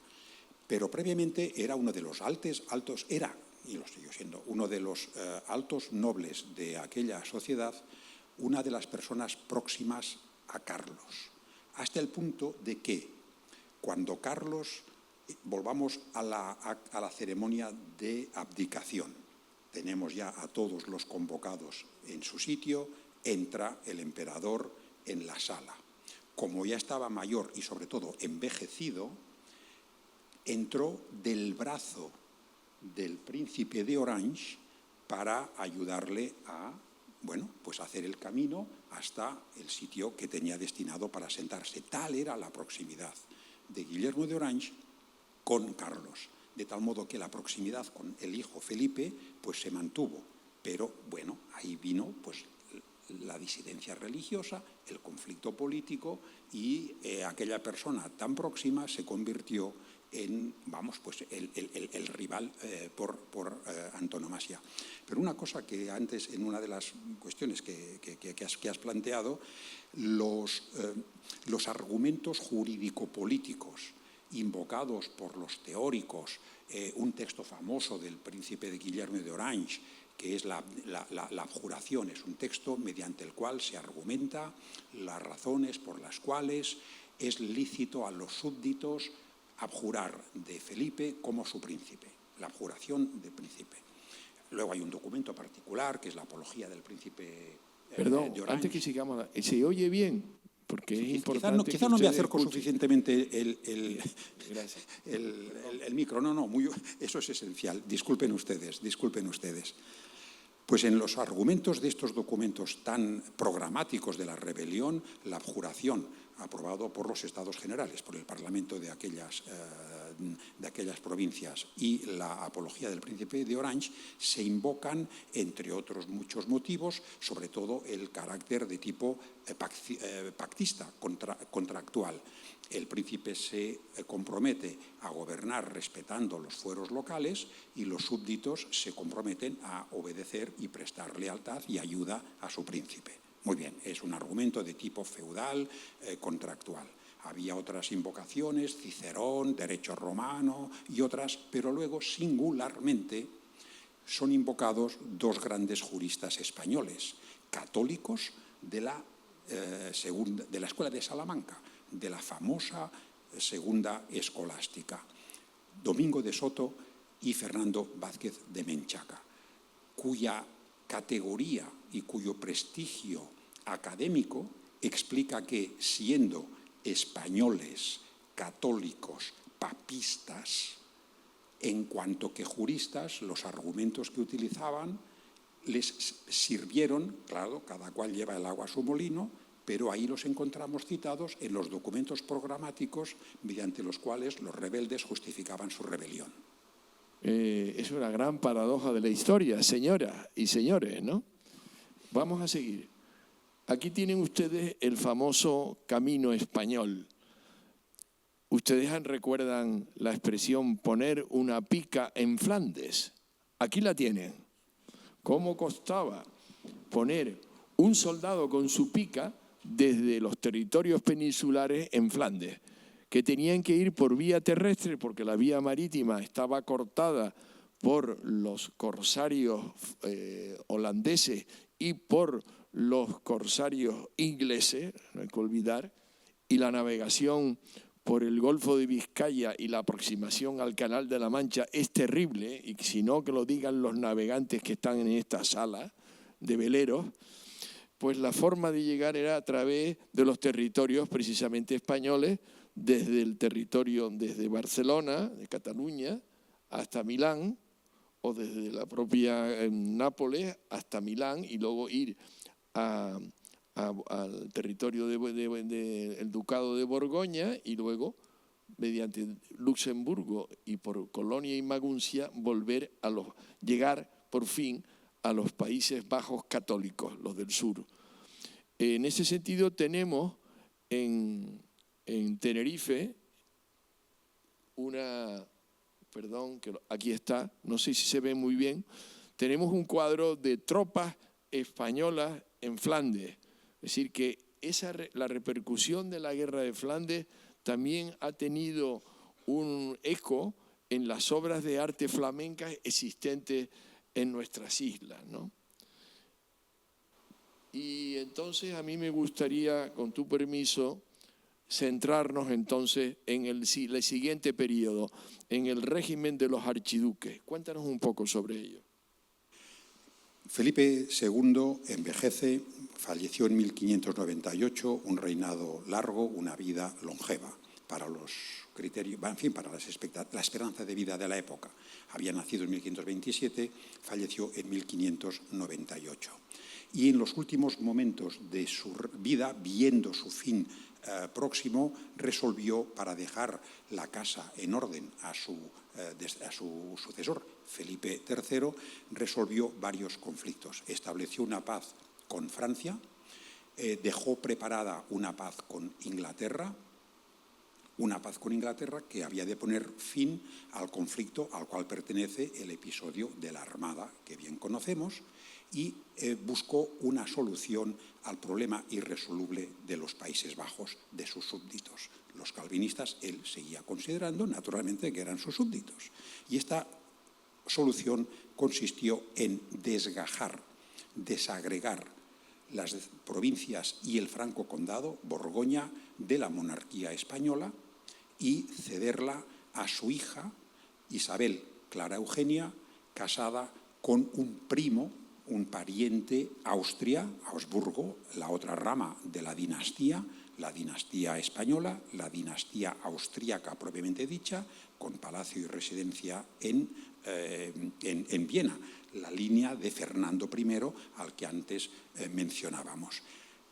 Pero previamente era uno de los y lo sigo siendo, uno de los altos nobles de aquella sociedad, una de las personas próximas a Carlos, hasta el punto de que cuando Carlos, volvamos a la ceremonia de abdicación, tenemos ya a todos los convocados en su sitio, entra el emperador en la sala. Como ya estaba mayor y sobre todo envejecido, entró del brazo del príncipe de Orange para ayudarle a, bueno, pues hacer el camino hasta el sitio que tenía destinado para sentarse. Tal era la proximidad de Guillermo de Orange con Carlos, de tal modo que la proximidad con el hijo Felipe pues se mantuvo, pero bueno, ahí vino pues la disidencia religiosa, el conflicto político y aquella persona tan próxima se convirtió en, vamos, pues el rival por antonomasia. Pero una cosa que antes, en una de las cuestiones que has planteado, los argumentos jurídico-políticos invocados por los teóricos, un texto famoso del príncipe de Guillermo de Orange, que es la abjuración, es un texto mediante el cual se argumenta las razones por las cuales es lícito a los súbditos abjurar de Felipe como su príncipe, la abjuración de príncipe. Luego hay un documento particular que es la apología del príncipe Perdón, de Orange. antes que sigamos, ¿se oye bien? Porque es importante. Quizá no me acerco escuchen suficientemente el micro. No, eso es esencial. Disculpen ustedes. Pues en los argumentos de estos documentos tan programáticos de la rebelión, la abjuración, aprobado por los Estados Generales, por el Parlamento de aquellas provincias, y la apología del príncipe de Orange, se invocan, entre otros muchos motivos, sobre todo el carácter de tipo pactista, contractual. El príncipe se compromete a gobernar respetando los fueros locales y los súbditos se comprometen a obedecer y prestar lealtad y ayuda a su príncipe. Muy bien, es un argumento de tipo feudal, contractual. Había otras invocaciones, Cicerón, derecho romano y otras, pero luego singularmente son invocados dos grandes juristas españoles, católicos de la Escuela de Salamanca, de la famosa Segunda Escolástica, Domingo de Soto y Fernando Vázquez de Menchaca, cuya categoría y cuyo prestigio académico explica que, siendo españoles, católicos, papistas, en cuanto que juristas, los argumentos que utilizaban les sirvieron, claro, cada cual lleva el agua a su molino, pero ahí los encontramos citados en los documentos programáticos mediante los cuales los rebeldes justificaban su rebelión. Es una gran paradoja de la historia, señoras y señores, ¿no? Vamos a seguir. Aquí tienen ustedes el famoso camino español. Ustedes recuerdan la expresión poner una pica en Flandes. Aquí la tienen. ¿Cómo costaba poner un soldado con su pica desde los territorios peninsulares en Flandes? Que tenían que ir por vía terrestre porque la vía marítima estaba cortada por los corsarios holandeses y por los corsarios ingleses, no hay que olvidar, y la navegación por el Golfo de Vizcaya y la aproximación al Canal de la Mancha es terrible, y si no que lo digan los navegantes que están en esta sala de veleros, pues la forma de llegar era a través de los territorios precisamente españoles, desde Barcelona, de Cataluña, hasta Milán, o desde la propia Nápoles hasta Milán, y luego ir al territorio del Ducado de Borgoña, y luego, mediante Luxemburgo y por Colonia y Maguncia, llegar por fin a los Países Bajos católicos, los del sur. En ese sentido tenemos en Tenerife aquí está, no sé si se ve muy bien, tenemos un cuadro de tropas españolas en Flandes. Es decir, que la repercusión de la guerra de Flandes también ha tenido un eco en las obras de arte flamencas existentes en nuestras islas, ¿no? Y entonces a mí me gustaría, con tu permiso, centrarnos entonces en el siguiente periodo, en el régimen de los archiduques. Cuéntanos un poco sobre ello. Felipe II envejece, falleció en 1598, un reinado largo, una vida longeva para los criterios, en fin, para la esperanza de vida de la época. Había nacido en 1527, falleció en 1598. Y en los últimos momentos de su vida, viendo su fin próximo, resolvió, para dejar la casa en orden a su sucesor, Felipe III, resolvió varios conflictos. Estableció una paz con Francia, dejó preparada una paz con Inglaterra, que había de poner fin al conflicto al cual pertenece el episodio de la Armada, que bien conocemos, y buscó una solución al problema irresoluble de los Países Bajos, de sus súbditos. Los calvinistas, él seguía considerando, naturalmente, que eran sus súbditos. Y esta solución consistió en desagregar las provincias y el Franco Condado, Borgoña, de la monarquía española y cederla a su hija, Isabel Clara Eugenia, casada con un primo, un pariente Augsburgo, la otra rama de la dinastía española, la dinastía austríaca propiamente dicha, con palacio y residencia en Viena, la línea de Fernando I al que antes mencionábamos.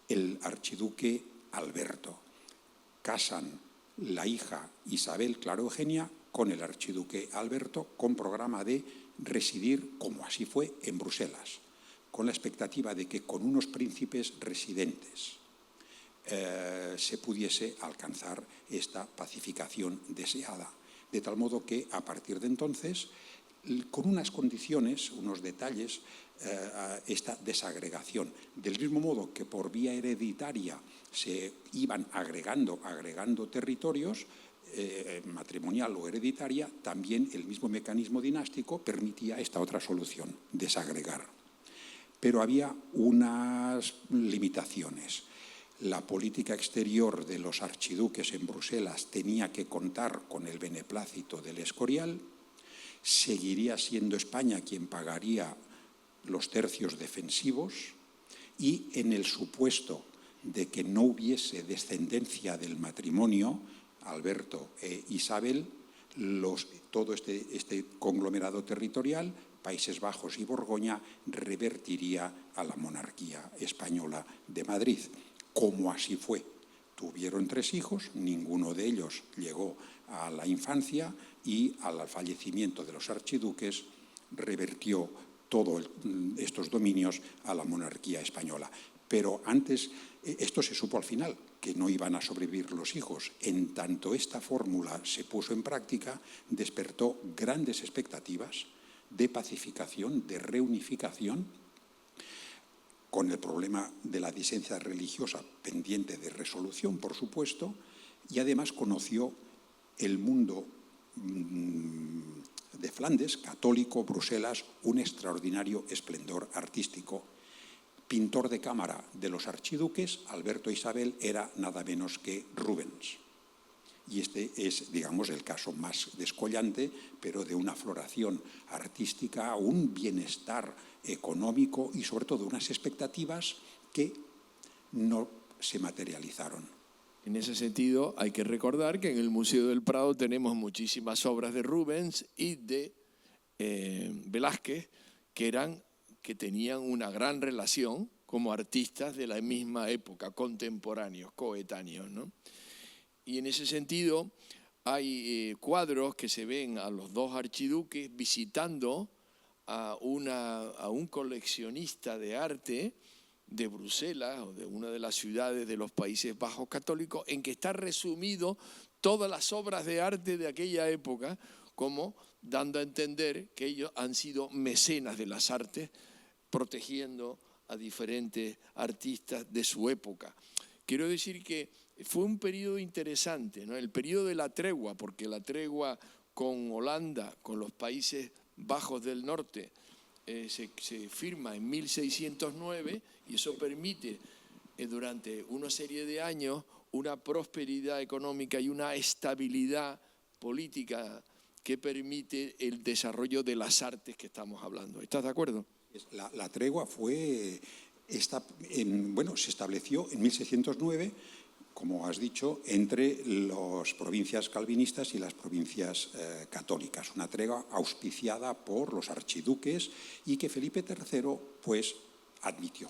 El archiduque Alberto. Casan la hija Isabel Clara Eugenia con el archiduque Alberto, con programa de residir, como así fue, en Bruselas, con la expectativa de que con unos príncipes residentes se pudiese alcanzar esta pacificación deseada. De tal modo que, a partir de entonces, con unas condiciones, unos detalles, esta desagregación. Del mismo modo que por vía hereditaria se iban agregando territorios, matrimonial o hereditaria, también el mismo mecanismo dinástico permitía esta otra solución, desagregar. Pero había unas limitaciones. La política exterior de los archiduques en Bruselas tenía que contar con el beneplácito del Escorial. Seguiría siendo España quien pagaría los tercios defensivos, y en el supuesto de que no hubiese descendencia del matrimonio, Alberto e Isabel, todo este conglomerado territorial, Países Bajos y Borgoña, revertiría a la monarquía española de Madrid. Como así fue. Tuvieron 3 hijos, ninguno de ellos llegó a la infancia, y al fallecimiento de los archiduques revertió todos estos dominios a la monarquía española. Pero antes, esto se supo al final, que no iban a sobrevivir los hijos. En tanto esta fórmula se puso en práctica, despertó grandes expectativas de pacificación, de reunificación, con el problema de la disidencia religiosa pendiente de resolución, por supuesto, y además conoció el mundo de Flandes, católico, Bruselas, un extraordinario esplendor artístico. Pintor de cámara de los archiduques, Alberto e Isabel, era nada menos que Rubens. Y este es, digamos, el caso más descollante, pero de una floración artística, un bienestar económico y sobre todo unas expectativas que no se materializaron. En ese sentido, hay que recordar que en el Museo del Prado tenemos muchísimas obras de Rubens y de Velázquez que tenían una gran relación como artistas de la misma época, contemporáneos, coetáneos, ¿no? Y en ese sentido hay cuadros que se ven a los 2 archiduques visitando a un coleccionista de arte de Bruselas o de una de las ciudades de los Países Bajos católicos, en que está resumido todas las obras de arte de aquella época, como dando a entender que ellos han sido mecenas de las artes, protegiendo a diferentes artistas de su época. Quiero decir que fue un periodo interesante, ¿no? El periodo de la tregua, porque la tregua con Holanda, con los Países Bajos del Norte, se firma en 1609 y eso permite durante una serie de años una prosperidad económica y una estabilidad política que permite el desarrollo de las artes que estamos hablando. ¿Estás de acuerdo? La tregua se estableció en 1609, como has dicho, entre las provincias calvinistas y las provincias católicas. Una tregua auspiciada por los archiduques y que Felipe III pues, admitió.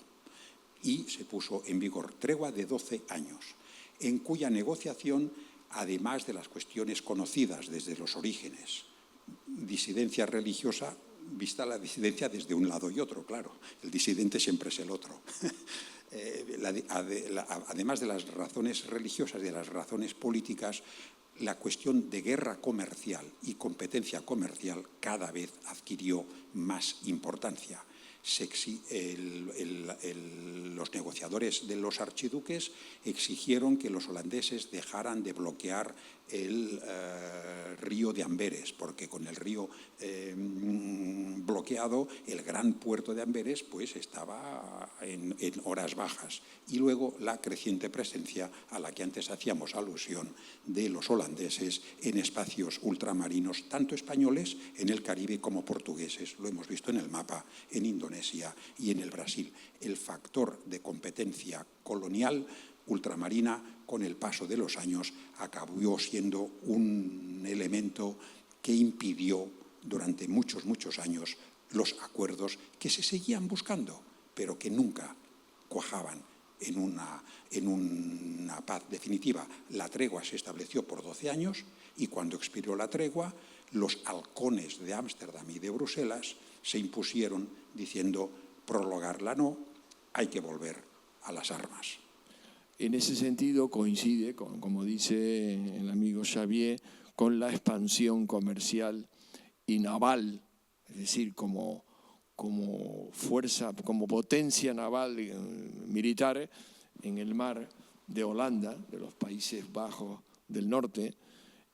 Y se puso en vigor tregua de 12 años, en cuya negociación, además de las cuestiones conocidas desde los orígenes, disidencia religiosa, vista la disidencia desde un lado y otro, claro, el disidente siempre es el otro. Además de las razones religiosas y de las razones políticas, la cuestión de guerra comercial y competencia comercial cada vez adquirió más importancia. Los negociadores de los archiduques exigieron que los holandeses dejaran de bloquear el río de Amberes, porque con el río bloqueado, el gran puerto de Amberes pues, estaba en horas bajas. Y luego la creciente presencia a la que antes hacíamos alusión de los holandeses en espacios ultramarinos, tanto españoles en el Caribe como portugueses. Lo hemos visto en el mapa, en Indonesia y en el Brasil. El factor de competencia colonial ultramarina, con el paso de los años, acabó siendo un elemento que impidió durante muchos, muchos años los acuerdos que se seguían buscando, pero que nunca cuajaban en una paz definitiva. La tregua se estableció por 12 años y cuando expiró la tregua, los halcones de Ámsterdam y de Bruselas se impusieron diciendo prolongarla no, hay que volver a las armas. En ese sentido coincide, como dice el amigo Xavier, con la expansión comercial y naval, es decir, como fuerza, como potencia naval militar en el mar de Holanda, de los Países Bajos del Norte.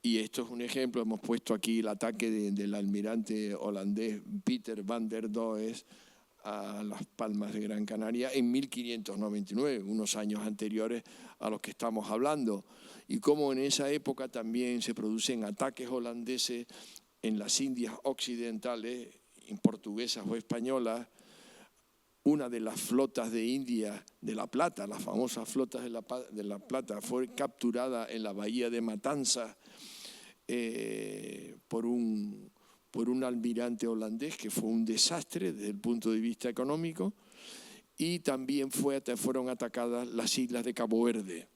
Y esto es un ejemplo, hemos puesto aquí el ataque del almirante holandés Peter van der Does a las Palmas de Gran Canaria en 1599, unos años anteriores a los que estamos hablando, y cómo en esa época también se producen ataques holandeses en las Indias Occidentales, en portuguesas o españolas. Una de las flotas de India de La Plata, las famosas flotas de La Plata, fue capturada en la bahía de Matanzas por un almirante holandés, que fue un desastre desde el punto de vista económico, y también fueron atacadas las islas de Cabo Verde.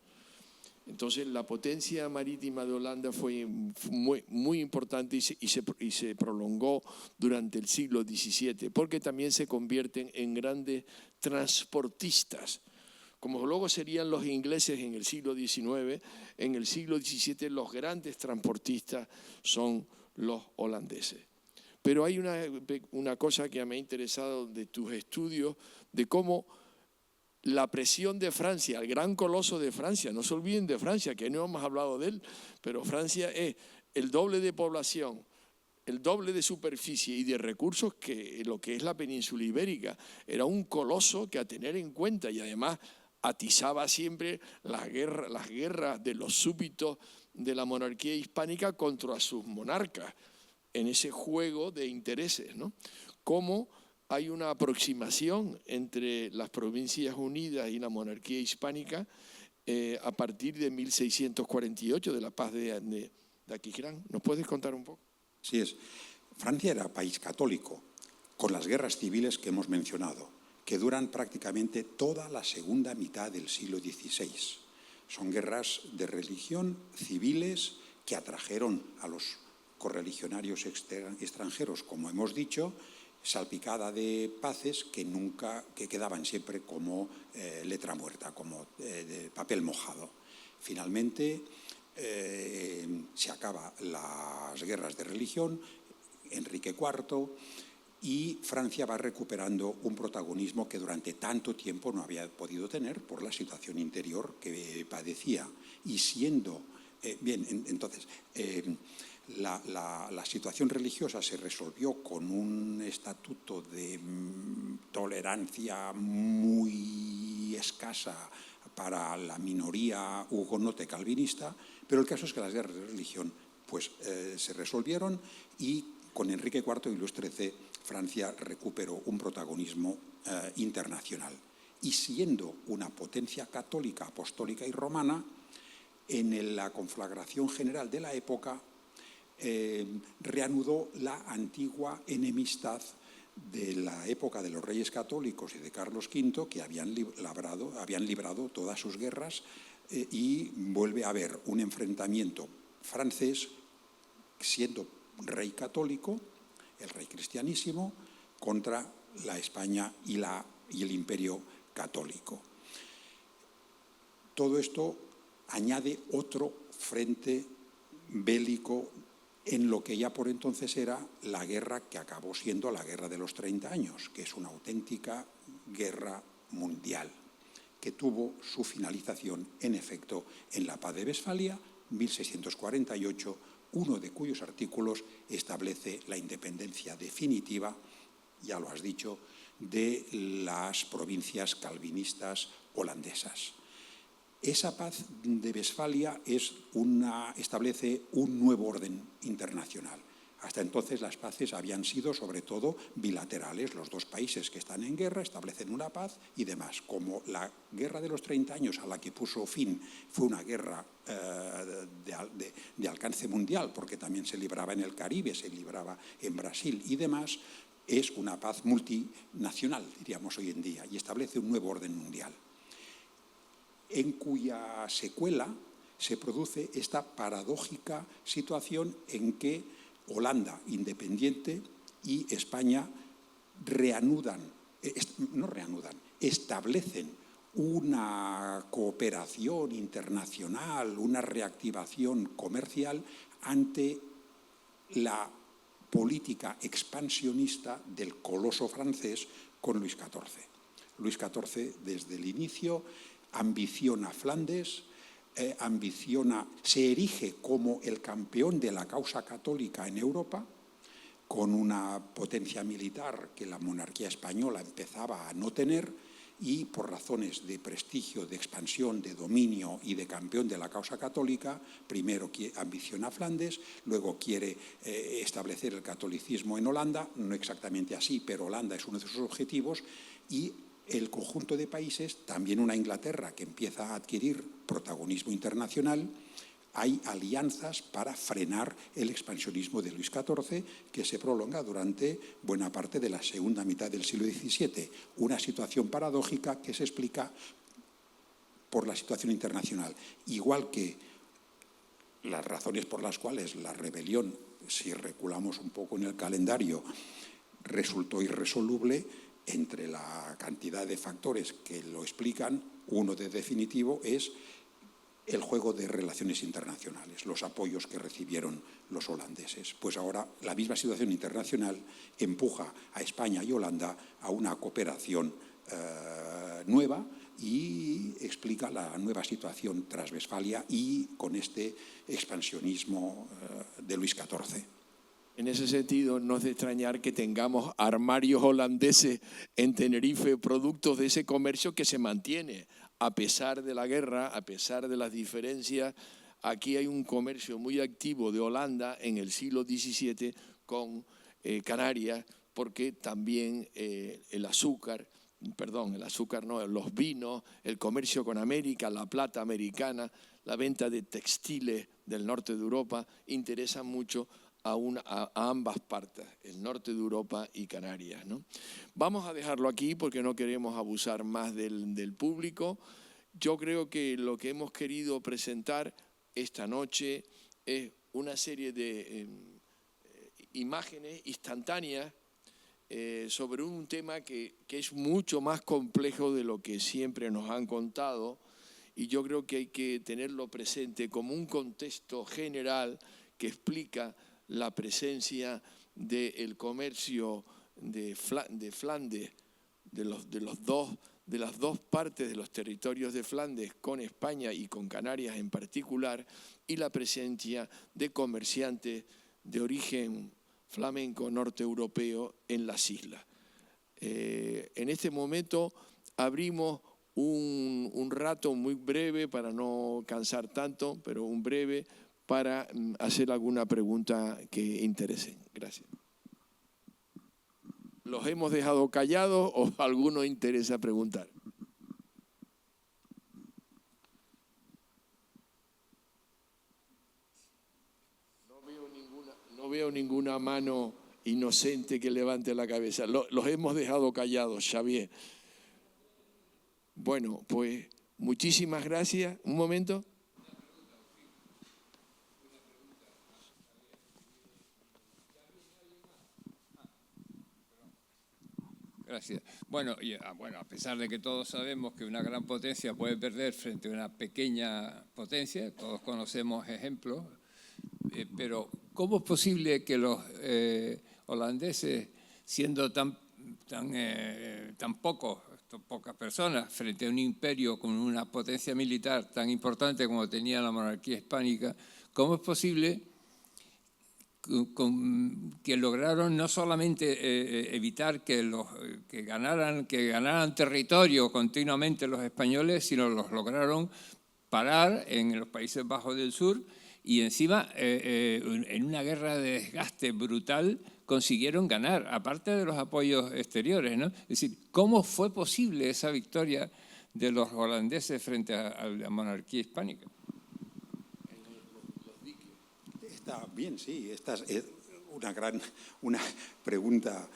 Entonces la potencia marítima de Holanda fue muy, muy importante y se prolongó durante el siglo XVII, porque también se convierten en grandes transportistas. Como luego serían los ingleses en el siglo XIX, en el siglo XVII los grandes transportistas son los holandeses. Pero hay una cosa que me ha interesado de tus estudios, de cómo la presión de Francia, el gran coloso de Francia, no se olviden de Francia, que no hemos hablado de él, pero Francia es el doble de población, el doble de superficie y de recursos que lo que es la península ibérica. Era un coloso que a tener en cuenta, y además atizaba siempre las guerras de los súbditos de la monarquía hispánica contra sus monarcas, en ese juego de intereses, ¿no? Cómo hay una aproximación entre las Provincias Unidas y la monarquía hispánica a partir de 1648, de la paz de Aquisgrán. ¿Nos puedes contar un poco? Así es. Francia era país católico, con las guerras civiles que hemos mencionado, que duran prácticamente toda la segunda mitad del siglo XVI. Son guerras de religión, civiles, que atrajeron a los correligionarios extranjeros, como hemos dicho, salpicada de paces que quedaban siempre como letra muerta, como de papel mojado. Finalmente, se acaban las guerras de religión, Enrique IV, y Francia va recuperando un protagonismo que durante tanto tiempo no había podido tener por la situación interior que padecía. Y siendo, entonces, la situación religiosa se resolvió con un estatuto de tolerancia muy escasa para la minoría hugonote calvinista, pero el caso es que las guerras de religión pues, se resolvieron y con Enrique IV y Luis XIII Francia recuperó un protagonismo internacional. Y siendo una potencia católica, apostólica y romana, en la conflagración general de la época reanudó la antigua enemistad de la época de los reyes católicos y de Carlos V, que habían librado todas sus guerras, y vuelve a haber un enfrentamiento francés, siendo rey católico, el rey cristianísimo, contra la España y el imperio católico. Todo esto añade otro frente bélico en lo que ya por entonces era la guerra que acabó siendo la Guerra de los 30 años, que es una auténtica guerra mundial, que tuvo su finalización, en efecto, en la Paz de Westfalia, 1648, uno de cuyos artículos establece la independencia definitiva, ya lo has dicho, de las provincias calvinistas holandesas. Esa paz de Westfalia establece un nuevo orden internacional. Hasta entonces las paces habían sido sobre todo bilaterales. Los dos países que están en guerra establecen una paz y demás. Como la guerra de los 30 años a la que puso fin fue una guerra de alcance mundial, porque también se libraba en el Caribe, se libraba en Brasil y demás, es una paz multinacional, diríamos hoy en día, y establece un nuevo orden mundial, en cuya secuela se produce esta paradójica situación en que Holanda, independiente, y España establecen una cooperación internacional, una reactivación comercial ante la política expansionista del coloso francés con Luis XIV. Luis XIV, desde el inicio, ambiciona Flandes, se erige como el campeón de la causa católica en Europa, con una potencia militar que la monarquía española empezaba a no tener, y por razones de prestigio, de expansión, de dominio y de campeón de la causa católica, primero ambiciona Flandes, luego quiere establecer el catolicismo en Holanda, no exactamente así, pero Holanda es uno de sus objetivos, y el conjunto de países, también una Inglaterra que empieza a adquirir protagonismo internacional. Hay alianzas para frenar el expansionismo de Luis XIV, que se prolonga durante buena parte de la segunda mitad del siglo XVII. Una situación paradójica que se explica por la situación internacional. Igual que las razones por las cuales la rebelión, si reculamos un poco en el calendario, resultó irresoluble, entre la cantidad de factores que lo explican, uno de definitivo es el juego de relaciones internacionales, los apoyos que recibieron los holandeses. Pues ahora la misma situación internacional empuja a España y Holanda a una cooperación nueva y explica la nueva situación tras Westfalia y con este expansionismo de Luis XIV. En ese sentido, no es de extrañar que tengamos armarios holandeses en Tenerife, productos de ese comercio que se mantiene a pesar de la guerra, a pesar de las diferencias. Aquí hay un comercio muy activo de Holanda en el siglo XVII con Canarias, porque también los vinos, el comercio con América, la plata americana, la venta de textiles del norte de Europa interesan mucho a ambas partes, el norte de Europa y Canarias, ¿no? Vamos a dejarlo aquí porque no queremos abusar más del público. Yo creo que lo que hemos querido presentar esta noche es una serie de imágenes instantáneas sobre un tema que es mucho más complejo de lo que siempre nos han contado, y yo creo que hay que tenerlo presente como un contexto general que explica la presencia del comercio de Flandes, de las dos partes de los territorios de Flandes con España y con Canarias en particular, y la presencia de comerciantes de origen flamenco norte-europeo en las islas. En este momento abrimos un rato muy breve, para no cansar tanto, pero un breve, para hacer alguna pregunta que interese. Gracias. ¿Los hemos dejado callados o alguno interesa preguntar? No veo ninguna mano inocente que levante la cabeza. Los hemos dejado callados, Xavier. Bueno, pues muchísimas gracias. Un momento. Gracias. Bueno, a pesar de que todos sabemos que una gran potencia puede perder frente a una pequeña potencia, todos conocemos ejemplos, pero ¿cómo es posible que los holandeses, siendo tan pocas personas frente a un imperio con una potencia militar tan importante como tenía la monarquía hispánica, cómo es posible que lograron no solamente evitar que ganaran territorio continuamente los españoles, sino los lograron parar en los Países Bajos del Sur y encima en una guerra de desgaste brutal consiguieron ganar, aparte de los apoyos exteriores, ¿no? Es decir, ¿cómo fue posible esa victoria de los holandeses frente a la monarquía hispánica? Está bien, sí. Esta es una pregunta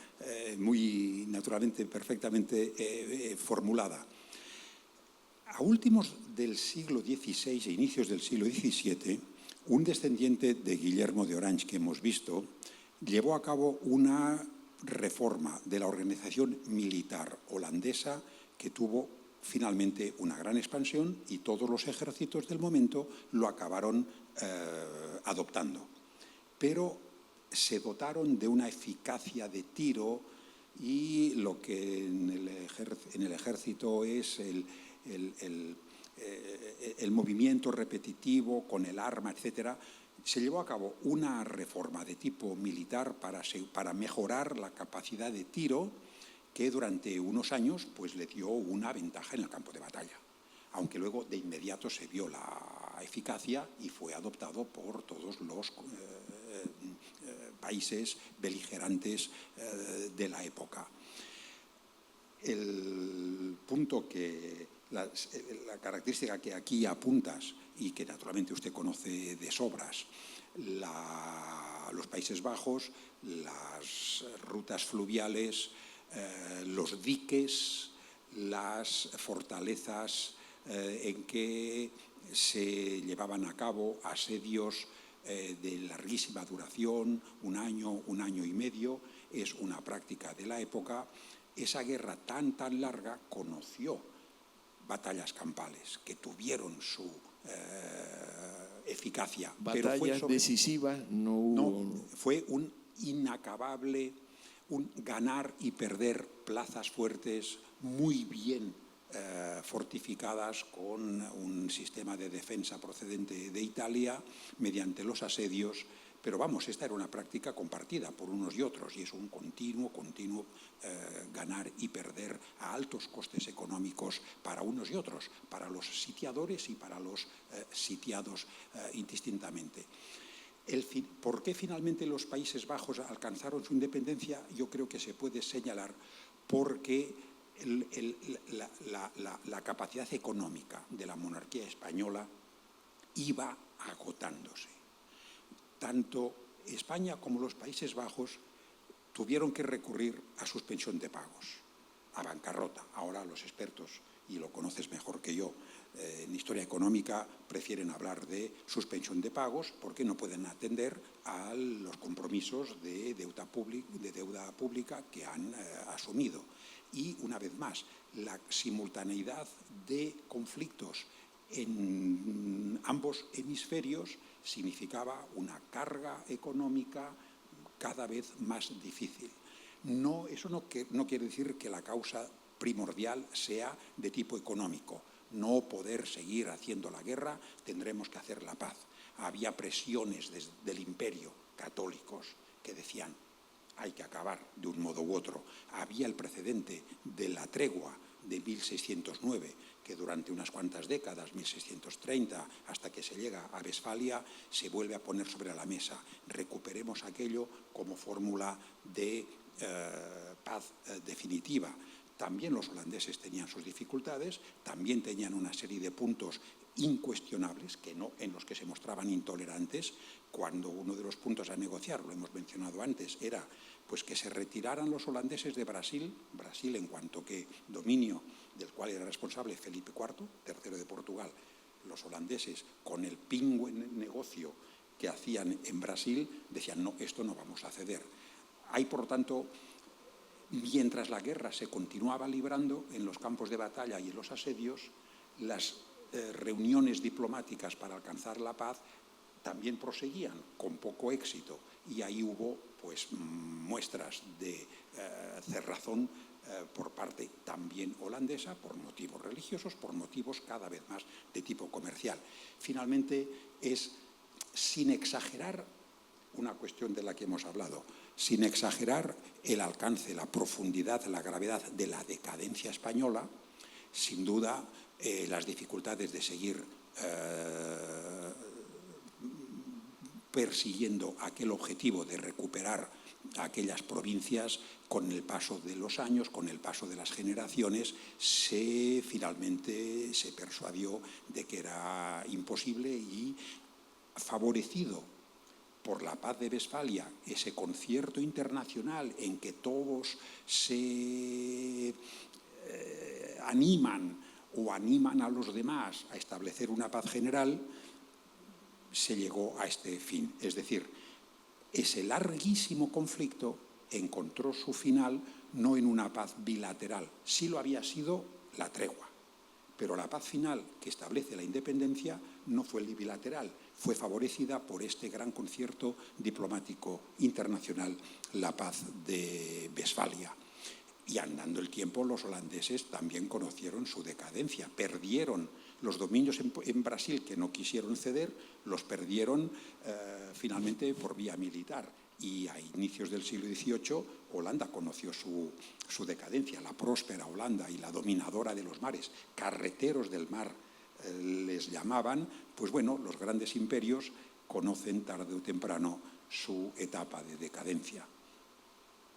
muy naturalmente, perfectamente formulada. A últimos del siglo XVI e inicios del siglo XVII, un descendiente de Guillermo de Orange que hemos visto llevó a cabo una reforma de la organización militar holandesa que tuvo finalmente una gran expansión y todos los ejércitos del momento lo acabaron adoptando. Pero se dotaron de una eficacia de tiro y lo que en el ejército es el movimiento repetitivo con el arma, etcétera. Se llevó a cabo una reforma de tipo militar para mejorar la capacidad de tiro que durante unos años pues, le dio una ventaja en el campo de batalla, aunque luego de inmediato se vio la eficacia y fue adoptado por todos los países beligerantes de la época. El punto la característica que aquí apuntas y que naturalmente usted conoce de sobras, los Países Bajos, las rutas fluviales, los diques, las fortalezas en que se llevaban a cabo asedios de larguísima duración, un año y medio, es una práctica de la época. Esa guerra tan larga conoció batallas campales que tuvieron su eficacia. Batallas decisivas no hubo. No, fue un inacabable, un ganar y perder plazas fuertes muy bien fortificadas con un sistema de defensa procedente de Italia mediante los asedios. Pero vamos, esta era una práctica compartida por unos y otros y es un continuo ganar y perder a altos costes económicos para unos y otros, para los sitiadores y para los sitiados indistintamente. ¿Por qué finalmente los Países Bajos alcanzaron su independencia? Yo creo que se puede señalar porque la capacidad económica de la monarquía española iba agotándose. Tanto España como los Países Bajos tuvieron que recurrir a suspensión de pagos, a bancarrota. Ahora los expertos, y lo conoces mejor que yo, en historia económica prefieren hablar de suspensión de pagos porque no pueden atender a los compromisos de deuda pública que han asumido. Y, una vez más, la simultaneidad de conflictos en ambos hemisferios significaba una carga económica cada vez más difícil. Eso no quiere decir que la causa primordial sea de tipo económico. No poder seguir haciendo la guerra, tendremos que hacer la paz. Había presiones del imperio, católicos, que decían hay que acabar de un modo u otro. Había el precedente de la tregua de 1609, que durante unas cuantas décadas, 1630, hasta que se llega a Westfalia, se vuelve a poner sobre la mesa. Recuperemos aquello como fórmula de paz definitiva. También los holandeses tenían sus dificultades, también tenían una serie de puntos incuestionables en los que se mostraban intolerantes, cuando uno de los puntos a negociar, lo hemos mencionado antes, era pues que se retiraran los holandeses de Brasil en cuanto que dominio del cual era responsable Felipe IV, tercero de Portugal. Los holandeses, con el pingüe negocio que hacían en Brasil, decían no, esto no vamos a ceder. Hay, por tanto, mientras la guerra se continuaba librando en los campos de batalla y en los asedios, las reuniones diplomáticas para alcanzar la paz también proseguían con poco éxito, y ahí hubo pues muestras de cerrazón por parte también holandesa, por motivos religiosos, por motivos cada vez más de tipo comercial. Finalmente, es, sin exagerar, una cuestión de la que hemos hablado, sin exagerar el alcance, la profundidad, la gravedad de la decadencia española, sin duda las dificultades de seguir persiguiendo aquel objetivo de recuperar aquellas provincias, con el paso de los años, con el paso de las generaciones, finalmente se persuadió de que era imposible, y favorecido por la paz de Westfalia, ese concierto internacional en que todos se animan a los demás a establecer una paz general, se llegó a este fin. Es decir, ese larguísimo conflicto encontró su final no en una paz bilateral. Sí lo había sido la tregua, pero la paz final que establece la independencia no fue bilateral, fue favorecida por este gran concierto diplomático internacional, la paz de Westfalia. Y andando el tiempo, los holandeses también conocieron su decadencia, perdieron los dominios en Brasil que no quisieron ceder, los perdieron finalmente por vía militar. Y a inicios del siglo XVIII, Holanda conoció su decadencia. La próspera Holanda y la dominadora de los mares, carreteros del mar les llamaban, pues bueno, los grandes imperios conocen tarde o temprano su etapa de decadencia.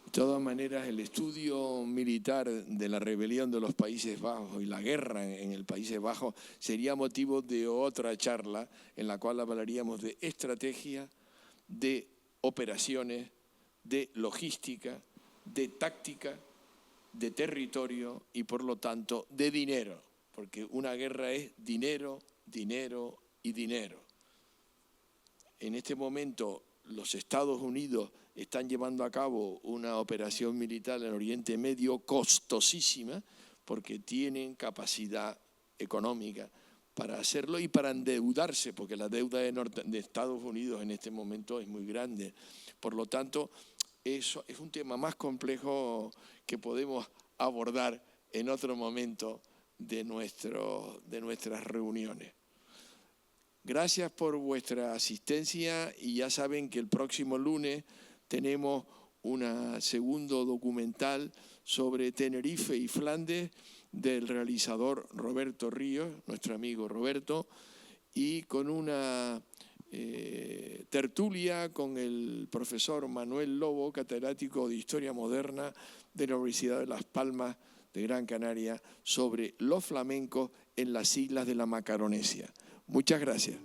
De todas maneras, el estudio militar de la rebelión de los Países Bajos y la guerra en el Países Bajos sería motivo de otra charla en la cual hablaríamos de estrategia, de operaciones, de logística, de táctica, de territorio y, por lo tanto, de dinero, porque una guerra es dinero, dinero y dinero. En este momento, los Estados Unidos están llevando a cabo una operación militar en Oriente Medio costosísima, porque tienen capacidad económica para hacerlo y para endeudarse, porque la deuda de Estados Unidos en este momento es muy grande. Por lo tanto, eso es un tema más complejo que podemos abordar en otro momento de nuestras reuniones. Gracias por vuestra asistencia, y ya saben que el próximo lunes tenemos un segundo documental sobre Tenerife y Flandes del realizador Roberto Ríos, nuestro amigo Roberto, y con una tertulia con el profesor Manuel Lobo, catedrático de Historia Moderna de la Universidad de Las Palmas de Gran Canaria, sobre los flamencos en las islas de la Macaronesia. Muchas gracias.